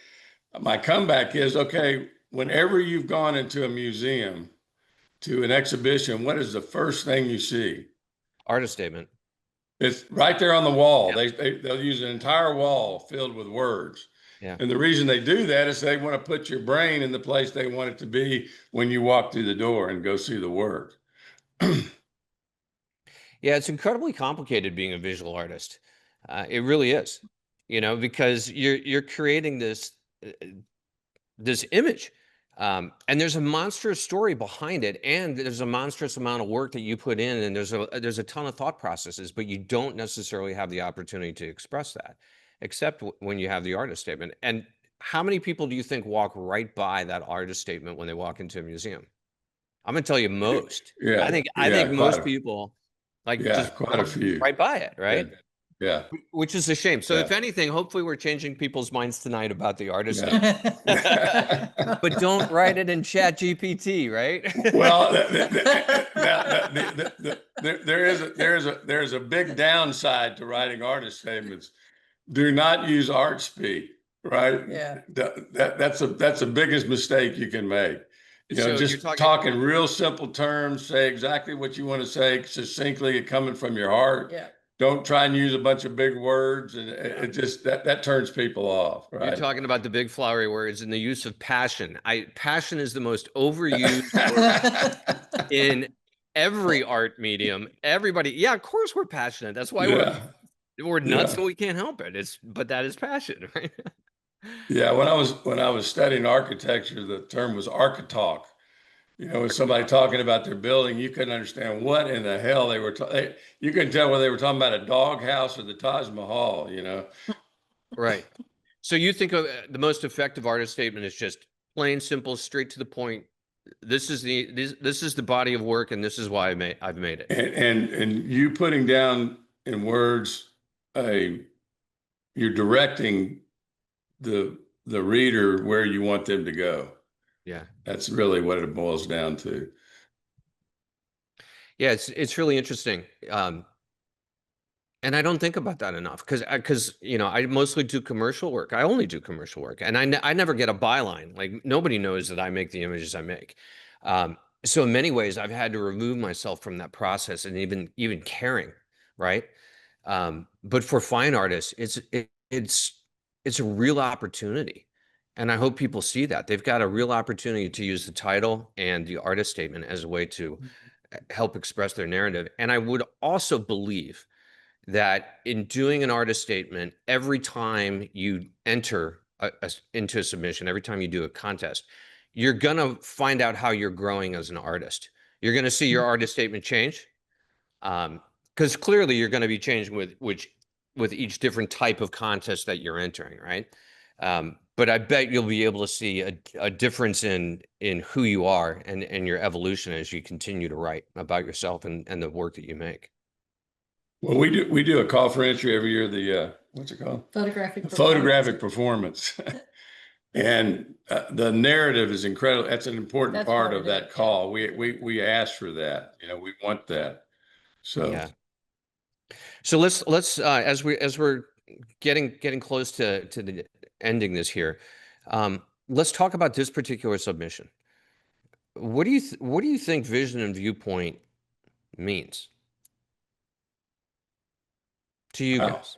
my comeback is, okay, whenever you've gone into a museum to an exhibition, what is the first thing you see? Artist statement. It's right there on the wall. Yeah. They'll use an entire wall filled with words. Yeah. And the reason they do that is they want to put your brain in the place they want it to be when you walk through the door and go see the work. Yeah, it's incredibly complicated being a visual artist. It really is, because you're creating this image, and there's a monstrous story behind it, and there's a monstrous amount of work that you put in, and there's a ton of thought processes, but you don't necessarily have the opportunity to express that, except when you have the artist statement. And how many people do you think walk right by that artist statement when they walk into a museum? I'm gonna tell you, most. Yeah, I think most people just quite a few. right by it, right? Yeah. Which is a shame. So if Yeah. anything, hopefully we're changing people's minds tonight about the artist. Yeah. But don't write it in Chat GPT, right? Well, there is a big downside to writing artist statements. Do not use art speak, right? Yeah. That's the biggest mistake you can make. So just talk in real simple terms, say exactly what you want to say succinctly, coming from your heart. Yeah. Don't try and use a bunch of big words, and it just that turns people off. Right? You're talking about the big flowery words and the use of passion. Passion is the most overused word in every art medium. Everybody, yeah, of course we're passionate. That's why we're nuts, and we can't help it. But that is passion, right? Yeah, when I was studying architecture, the term was architalk. When somebody talking about their building, you couldn't understand what in the hell they were talking. You couldn't tell whether they were talking about a doghouse or the Taj Mahal. Right. So you think of the most effective artist statement is just plain, simple, straight to the point. This is the body of work, and this is why I've made it. And you putting down in words, you're directing the reader where you want them to go. Yeah. That's really what it boils down to. Yeah, it's really interesting. And And I don't think about that enough because you know, I mostly do commercial work. I only do commercial work, and I never get a byline. Like nobody knows that I make the images I make. So in many ways, I've had to remove myself from that process and even caring, right? But for fine artists, it's a real opportunity, and I hope people see that they've got a real opportunity to use the title and the artist statement as a way to help express their narrative. And I would also believe that in doing an artist statement, every time you enter into a submission, every time you do a contest, you're going to find out how you're growing as an artist. You're going to see your artist statement change, because clearly you're going to be changing with each different type of contest that you're entering, right? But I bet you'll be able to see a difference in who you are and your evolution as you continue to write about yourself and the work that you make. Well, we do a call for entry every year. The what's it called? Photographic performance. And the narrative is incredible. That's an important part of that call. We ask for that. You know, we want that. So yeah. So let's as we're getting close to the ending this here, let's talk about this particular submission. What do you think vision and viewpoint means to you guys?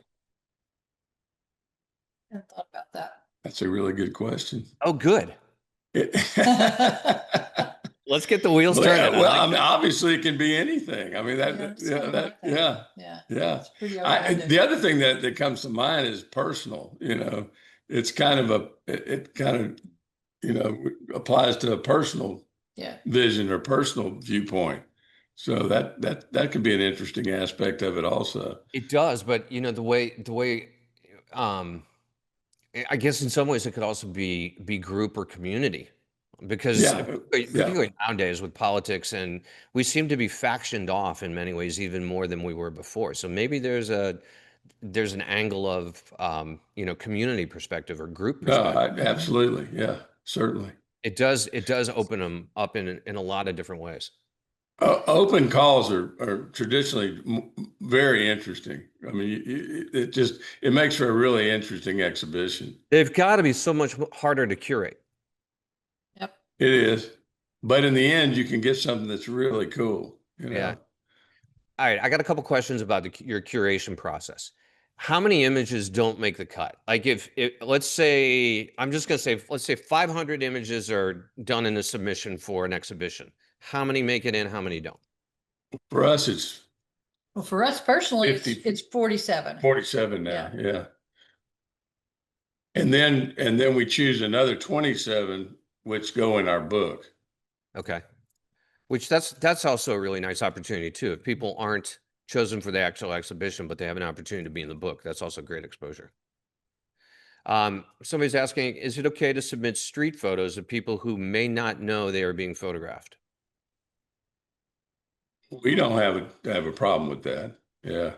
I hadn't thought about that. that's a really good question. Oh, good. Let's get the wheels turning. Well, I mean, obviously it can be anything. I mean, yeah. The other thing that comes to mind is personal. You know, it's kind of you know, applies to a personal vision or personal viewpoint. So that could be an interesting aspect of it also. It does, but you know, the way I guess in some ways it could also be group or community, because particularly nowadays with politics, and we seem to be factioned off in many ways even more than we were before. So maybe there's an angle of you know, community perspective or group perspective. No, absolutely, yeah, certainly. It does open them up in a lot of different ways. Open calls are traditionally very interesting. I mean, it makes for a really interesting exhibition. They've got to be so much harder to curate. Yep. It is. But in the end, you can get something that's really cool. You know? Yeah. All right. I got a couple questions about your curation process. How many images don't make the cut? Like if let's say, I'm just going to say, let's say 500 images are done in a submission for an exhibition. How many make it in? How many don't? For us, Well, for us personally, 50, it's 47. 47 now. Yeah. And then we choose another 27, which go in our book. Okay. Which that's also a really nice opportunity too. If people aren't chosen for the actual exhibition, but they have an opportunity to be in the book, that's also great exposure. Somebody's asking, is it okay to submit street photos of people who may not know they are being photographed? We don't have a problem with that. Yeah.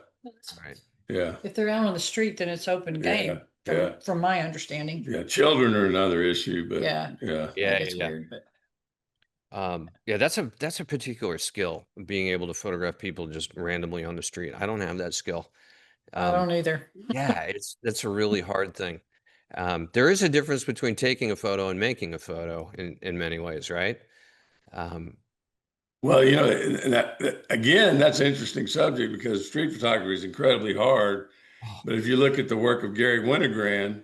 Right. Yeah. If they're out on the street, then it's open game. From my understanding. Yeah. Children are another issue, but Yeah. It's weird, but yeah, that's a particular skill, being able to photograph people just randomly on the street. I don't have that skill. I don't either. Yeah, that's a really hard thing. There is a difference between taking a photo and making a photo in many ways, right? Well, you know, again, that's an interesting subject because street photography is incredibly hard. But if you look at the work of Gary Winogrand,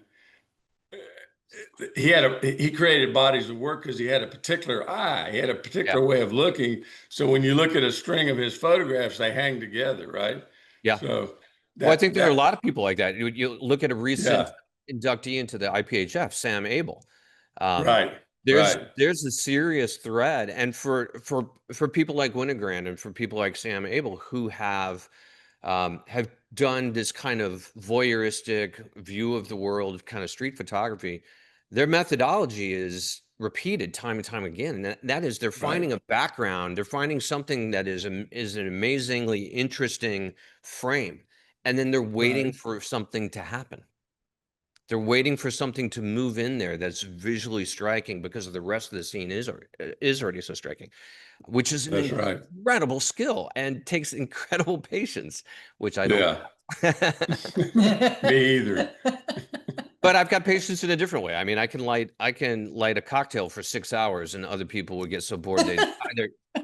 he created bodies of work because he had a particular eye. He had a particular way of looking. So when you look at a string of his photographs, they hang together, right? Yeah. So well, I think there are a lot of people like that. You look at a recent inductee into the IPHF, Sam Abel. Right. There's a serious thread, and for people like Winogrand and for people like Sam Abel who have done this kind of voyeuristic view of the world kind of street photography, their methodology is repeated time and time again, and that is they're finding a background, they're finding something that is an amazingly interesting frame, and then they're waiting for something to happen. They're waiting for something to move in there that's visually striking because the rest of the scene is already so striking, which is an incredible skill and takes incredible patience, which I don't have. Me either. But I've got patience in a different way. I mean, I can light a cocktail for 6 hours, and other people would get so bored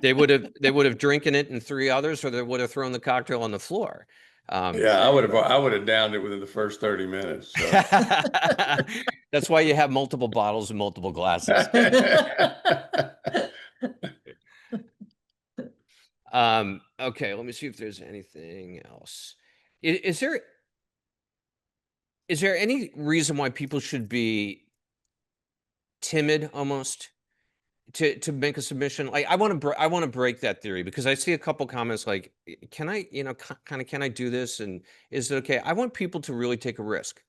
they would have drinking it in 3 others, or they would have thrown the cocktail on the floor. Yeah, I would have downed it within the first 30 minutes. So. That's why you have multiple bottles and multiple glasses. Okay, let me see if there's anything else. Is there any reason why people should be timid almost to make a submission? Like, I want to break that theory, because I see a couple comments like, can I, can I do this? And is it okay? I want people to really take a risk.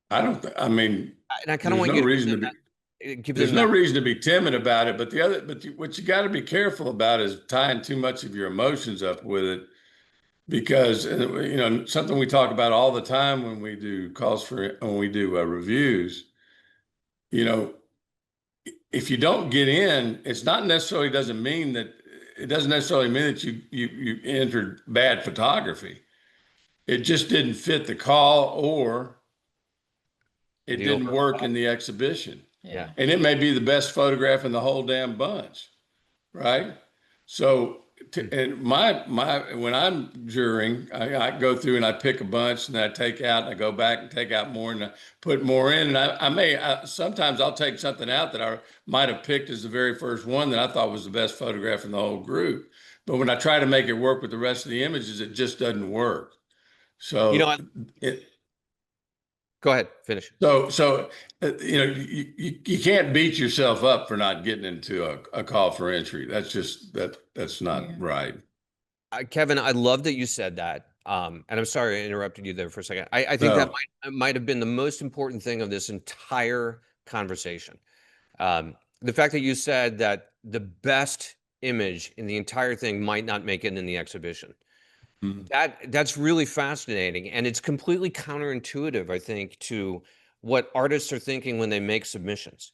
I mean, And I kind of there's want no you to reason to be, there's no reason to be timid about it, but what you got to be careful about is tying too much of your emotions up with it, because, something we talk about all the time when we do reviews, if you don't get in, it doesn't necessarily mean that you entered bad photography. It just didn't fit the call, or it didn't work in the exhibition. Yeah. And it may be the best photograph in the whole damn bunch, right? So, and when I'm juring, I go through and I pick a bunch, and then I take out, and I go back and take out more, and I put more in. And sometimes I'll take something out that I might have picked as the very first one that I thought was the best photograph in the whole group. But when I try to make it work with the rest of the images, it just doesn't work. So, go ahead, finish. So you can't beat yourself up for not getting into a call for entry. That's not right. Kevin, I love that you said that. And I'm sorry I interrupted you there for a second. I think that might have been the most important thing of this entire conversation. The fact that you said that the best image in the entire thing might not make it in the exhibition. That's really fascinating, and it's completely counterintuitive, I think, to what artists are thinking when they make submissions.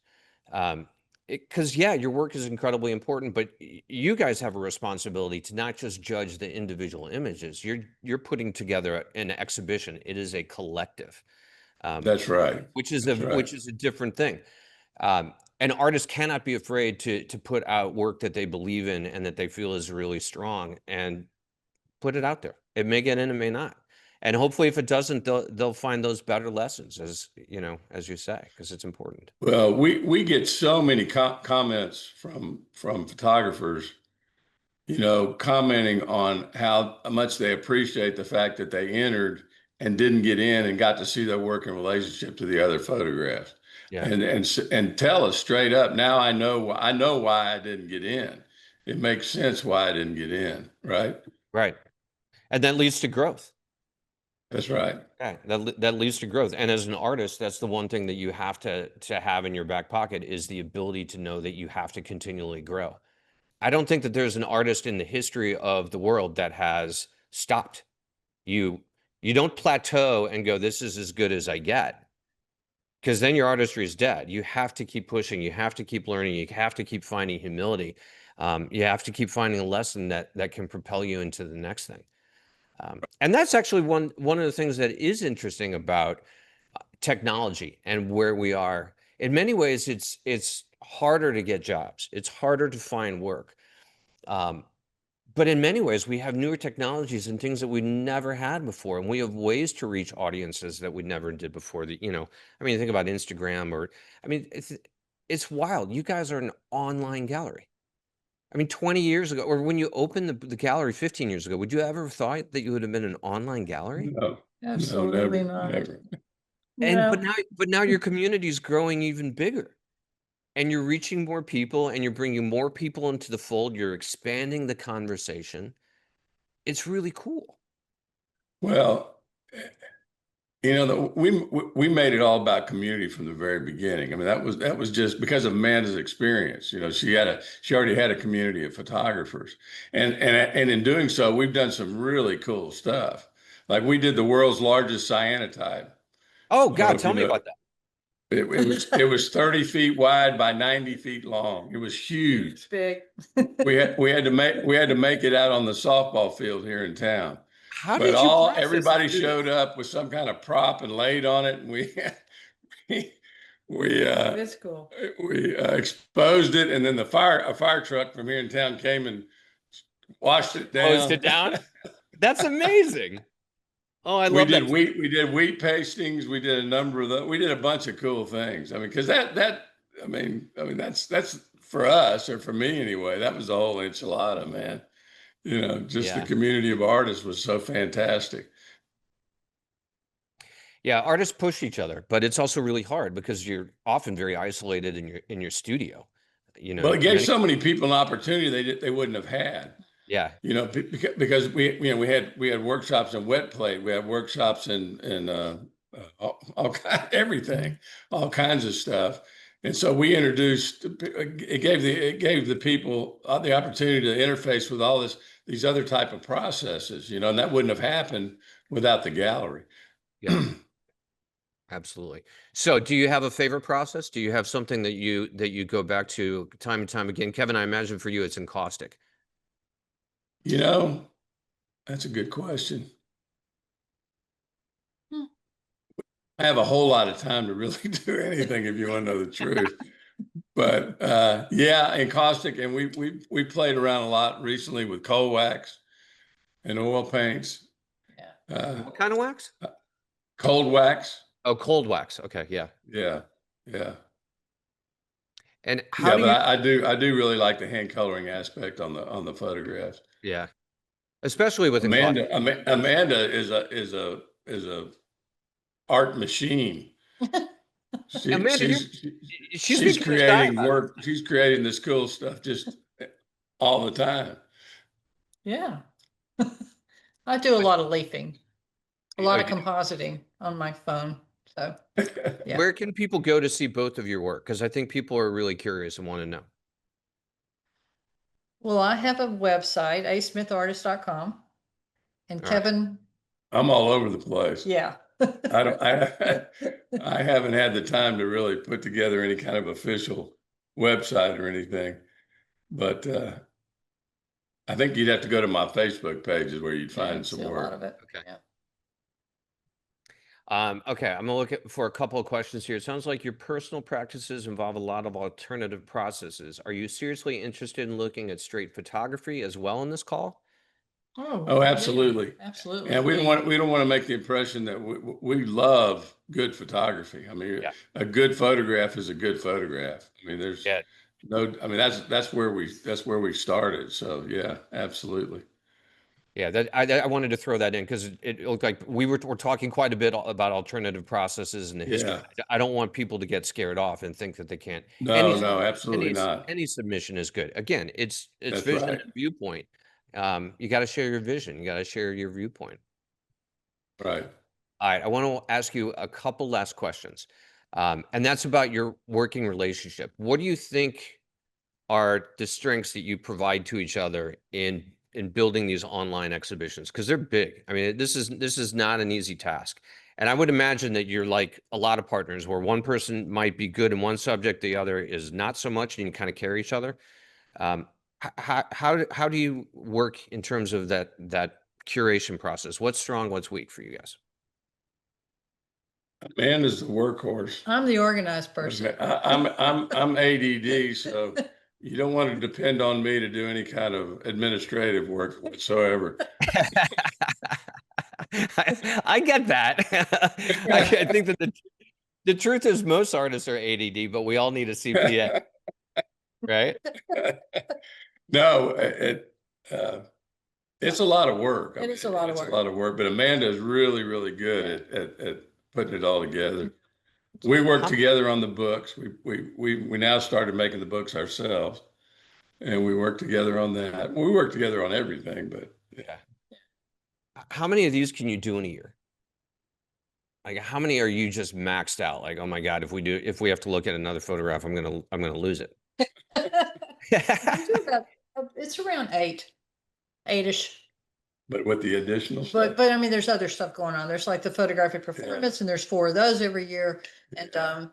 Because your work is incredibly important, but you guys have a responsibility to not just judge the individual images. You're putting together an exhibition. It is a collective. That's right. Which is a different thing. And artists cannot be afraid to put out work that they believe in and that they feel is really strong, and put it out there. It may get in, it may not. And hopefully if it doesn't, they'll find those better lessons, as you say, because it's important. Well, we get so many comments from photographers, commenting on how much they appreciate the fact that they entered and didn't get in and got to see their work in relationship to the other photographs. Yeah. And tell us straight up, now I know why I didn't get in. It makes sense why I didn't get in, right? Right. And that leads to growth. That's right. Yeah, that leads to growth. And as an artist, that's the one thing that you have to have in your back pocket, is the ability to know that you have to continually grow. I don't think that there's an artist in the history of the world that has stopped. You don't plateau and go, this is as good as I get, because then your artistry is dead. You have to keep pushing. You have to keep learning. You have to keep finding humility. You have to keep finding a lesson that can propel you into the next thing. And that's actually one of the things that is interesting about technology and where we are. In many ways, it's harder to get jobs. It's harder to find work. But in many ways, we have newer technologies and things that we never had before. And we have ways to reach audiences that we never did before. Think about Instagram, it's wild. You guys are an online gallery. 20 years ago, or when you opened the gallery 15 years ago, would you ever have thought that you would have been an online gallery? No, absolutely not. Never. And but now your community is growing even bigger, and you're reaching more people, and you're bringing more people into the fold. You're expanding the conversation. It's really cool. Well, we made it all about community from the very beginning. That was just because of Amanda's experience. She already had a community of photographers, and in doing so, we've done some really cool stuff. Like we did the world's largest cyanotype. Oh God, tell me about that. It was 30 feet wide by 90 feet long. It was huge. It's big. we had to make it out on the softball field here in town. How But did you process everybody through showed up with some kind of prop and laid on it, and we we That's cool. exposed it, and then a fire truck from here in town came and washed it closed down. it down? That's amazing. Oh, I We love did that. we did wheat pastings. We did a number of we did a bunch of cool things. I mean, because I mean that's for us, or for me anyway. That was the whole enchilada, man. You know, just the Yeah. community of artists was so fantastic. Yeah, artists push each other, but it's also really hard because you're often very isolated in your studio. You know, Well, it gave many, so many people an opportunity they wouldn't have had. yeah, You know, because we had workshops in wet plate, we had workshops in all everything, all kinds of stuff, and so we introduced. It gave the people the opportunity to interface with all these other type of processes. You know, and that wouldn't have happened without the gallery. yeah, absolutely. So, do you have a favorite process? Do you have something that you go back to time and time again? Kevin, I imagine for you it's encaustic. You know, that's a good question. Hmm. I have a whole lot of time to really do anything if you want to know the truth. But yeah, encaustic, and we played around a lot recently with coal wax and oil paints. Yeah. What kind of wax? Cold wax. Oh, cold wax. Okay, yeah. Yeah, yeah, And how yeah. do But you? I do really like the hand coloring aspect on the photographs. Yeah, especially with encaustic. Amanda is a art machine. Amanda, she's She's becoming shy creating about it. work. She's creating this cool stuff just all the time. Yeah. I do a lot of leafing, a lot of Okay. compositing on my phone. So yeah. Where can people go to see both of your work? Because I think people are really curious and want to know. Well, I have a website, asmithartist.com. And All right. Kevin, I'm all over the place. yeah. I haven't had the time to really put together any kind of official website or anything, but I think you'd have to go to my Facebook page is where you'd find some See a lot work. of it. Okay. Yeah. Okay, I'm gonna look for a couple of questions here. It sounds like your personal practices involve a lot of alternative processes. Are you seriously interested in looking at straight photography as well in this call? Oh, yeah, absolutely. absolutely. And we don't want to make the impression that we love good photography. I mean, Yeah. a good photograph is a good photograph. I mean, there's Yeah. no, I mean, that's where we started. So yeah, absolutely. Yeah, that I wanted to throw that in because it looked like we're talking quite a bit about alternative processes and the history. Yeah. I don't want people to get scared off and think that they can't. No, no, absolutely not. Any submission is good. Again, it's That's vision right. and viewpoint. You got to share your vision. You got to share your viewpoint. Right. All right, I want to ask you a couple last questions, and that's about your working relationship. What do you think are the strengths that you provide to each other in building these online exhibitions? Because they're big. I mean, this is not an easy task, and I would imagine that you're like a lot of partners, where one person might be good in one subject, the other is not so much, and you kind of carry each other. How do you work in terms of that curation process? What's strong, what's weak for you guys? Amanda's the workhorse. I'm the organized person. I'm ADD, so you don't want to depend on me to do any kind of administrative work whatsoever. I get that. I think that the truth is most artists are ADD, but we all need a CPA, right? No, it's a lot of work. It is a lot of it's work. a lot of work, but Amanda is really, really good at putting it all together. We work together on the books. We now started making the books ourselves, and we work together on that. We work together on everything, but Yeah. How many of these can you do in a year? Like, how many are you just maxed out? Like, oh my God, if we have to look at another photograph, I'm gonna lose it. It's around eight-ish. but with the additional stuff. But I mean, there's other stuff going on. There's like the photographic performance, and there's 4 of those every year. And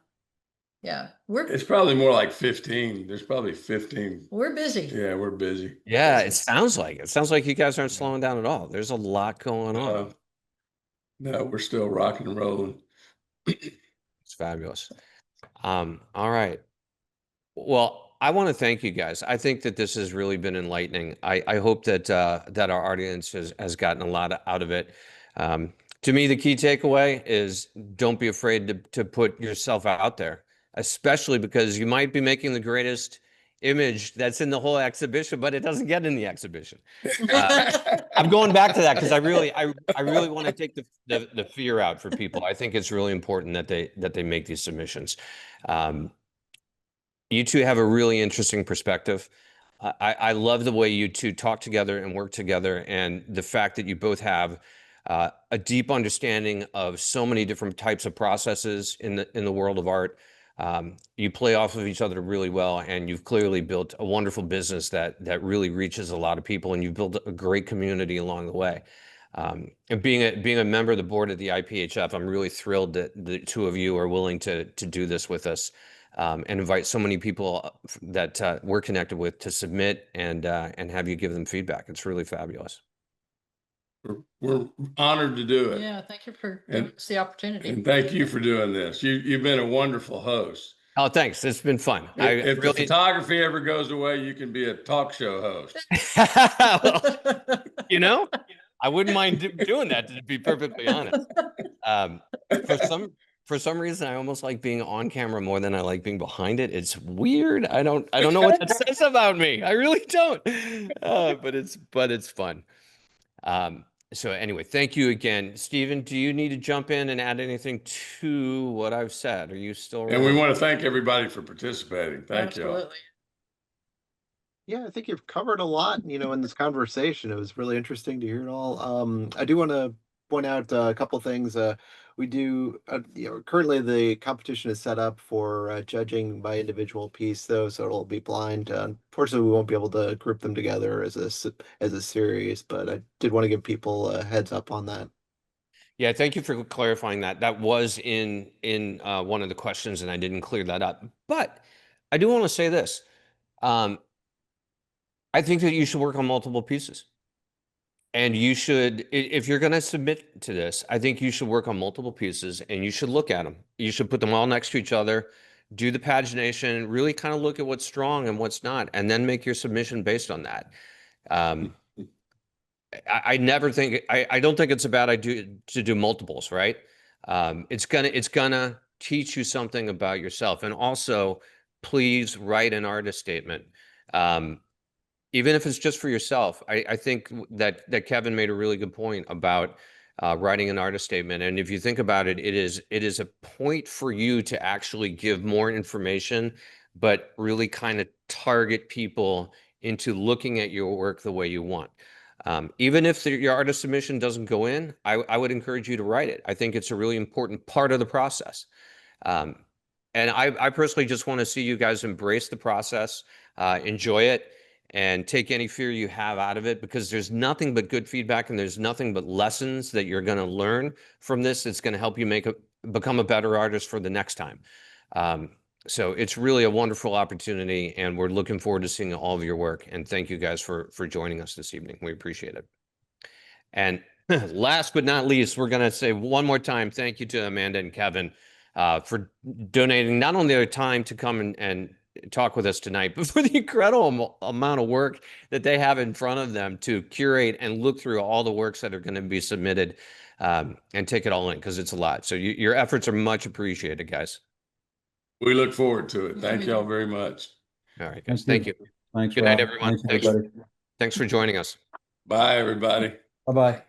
Yeah, It's probably more like 15. There's probably 15. we're busy. Yeah, we're busy. Yeah, it sounds like it. It sounds like you guys aren't slowing down at all. There's a lot going on. No, we're still rocking and rolling. It's fabulous. All right. Well, I want to thank you guys. I think that this has really been enlightening. I hope that that our audience has gotten a lot out of it. To me, the key takeaway is don't be afraid to put yourself out there, especially because you might be making the greatest image that's in the whole exhibition, but it doesn't get in the exhibition. I'm going back to that because I really want to take the fear out for people. I think it's really important that they make these submissions. You two have a really interesting perspective. I love the way you two talk together and work together, and the fact that you both have a deep understanding of so many different types of processes in the world of art. You play off of each other really well, and you've clearly built a wonderful business that really reaches a lot of people, and you've built a great community along the way. And being a member of the board of the IPHF, I'm really thrilled that the two of you are willing to do this with us. And invite so many people that we're connected with to submit and have you give them feedback. It's really fabulous. We're honored to do it. Yeah, thank you for giving us the opportunity. And thank you for doing this. You've been a wonderful host. Oh, thanks. It's been fun. If the photography ever goes away, you can be a talk show host. Well, you know, I wouldn't mind doing that, to be perfectly honest. For some reason, I almost like being on camera more than I like being behind it. It's weird. I don't know what that says about me. I really don't. But it's fun. So anyway, thank you again. Stephen, do you need to jump in and add anything to what I've said? Are you still And we want to thank everybody for participating. Thank you. Absolutely. Yeah, I think you've covered a lot, in this conversation. It was really interesting to hear it all. I do want to point out a couple things. We do, currently the competition is set up for judging by individual piece, though, so it'll be blind. Unfortunately, we won't be able to group them together as a series, but I did want to give people a heads up on that. Yeah, thank you for clarifying that. That was in one of the questions, and I didn't clear that up. But I do want to say this. I think that you should work on multiple pieces. And you should, if you're going to submit to this, I think you should work on multiple pieces and you should look at them. You should put them all next to each other, do the pagination, really kind of look at what's strong and what's not, and then make your submission based on that. I never think, I don't think it's a bad idea to do multiples, right? It's gonna teach you something about yourself. And also, please write an artist statement. Even if it's just for yourself. I think that Kevin made a really good point about writing an artist statement. And if you think about it, it is a point for you to actually give more information, but really kind of target people into looking at your work the way you want. Even if your artist submission doesn't go in, I would encourage you to write it. I think it's a really important part of the process. And I personally just want to see you guys embrace the process, enjoy it, and take any fear you have out of it, because there's nothing but good feedback and there's nothing but lessons that you're going to learn from this that's going to help you become a better artist for the next time. So it's really a wonderful opportunity, and we're looking forward to seeing all of your work. And thank you guys for joining us this evening. We appreciate it. And last but not least, we're going to say one more time, thank you to Amanda and Kevin for donating not only their time to come and talk with us tonight, but for the incredible amount of work that they have in front of them to curate and look through all the works that are going to be submitted and take it all in, because it's a lot. So your efforts are much appreciated, guys. We look forward to it. Thank y'all very much. All right, guys. Thank you. Thanks, Good Rob. night, everyone. Thanks, everybody. Thanks for joining us. Bye, everybody. Bye-bye.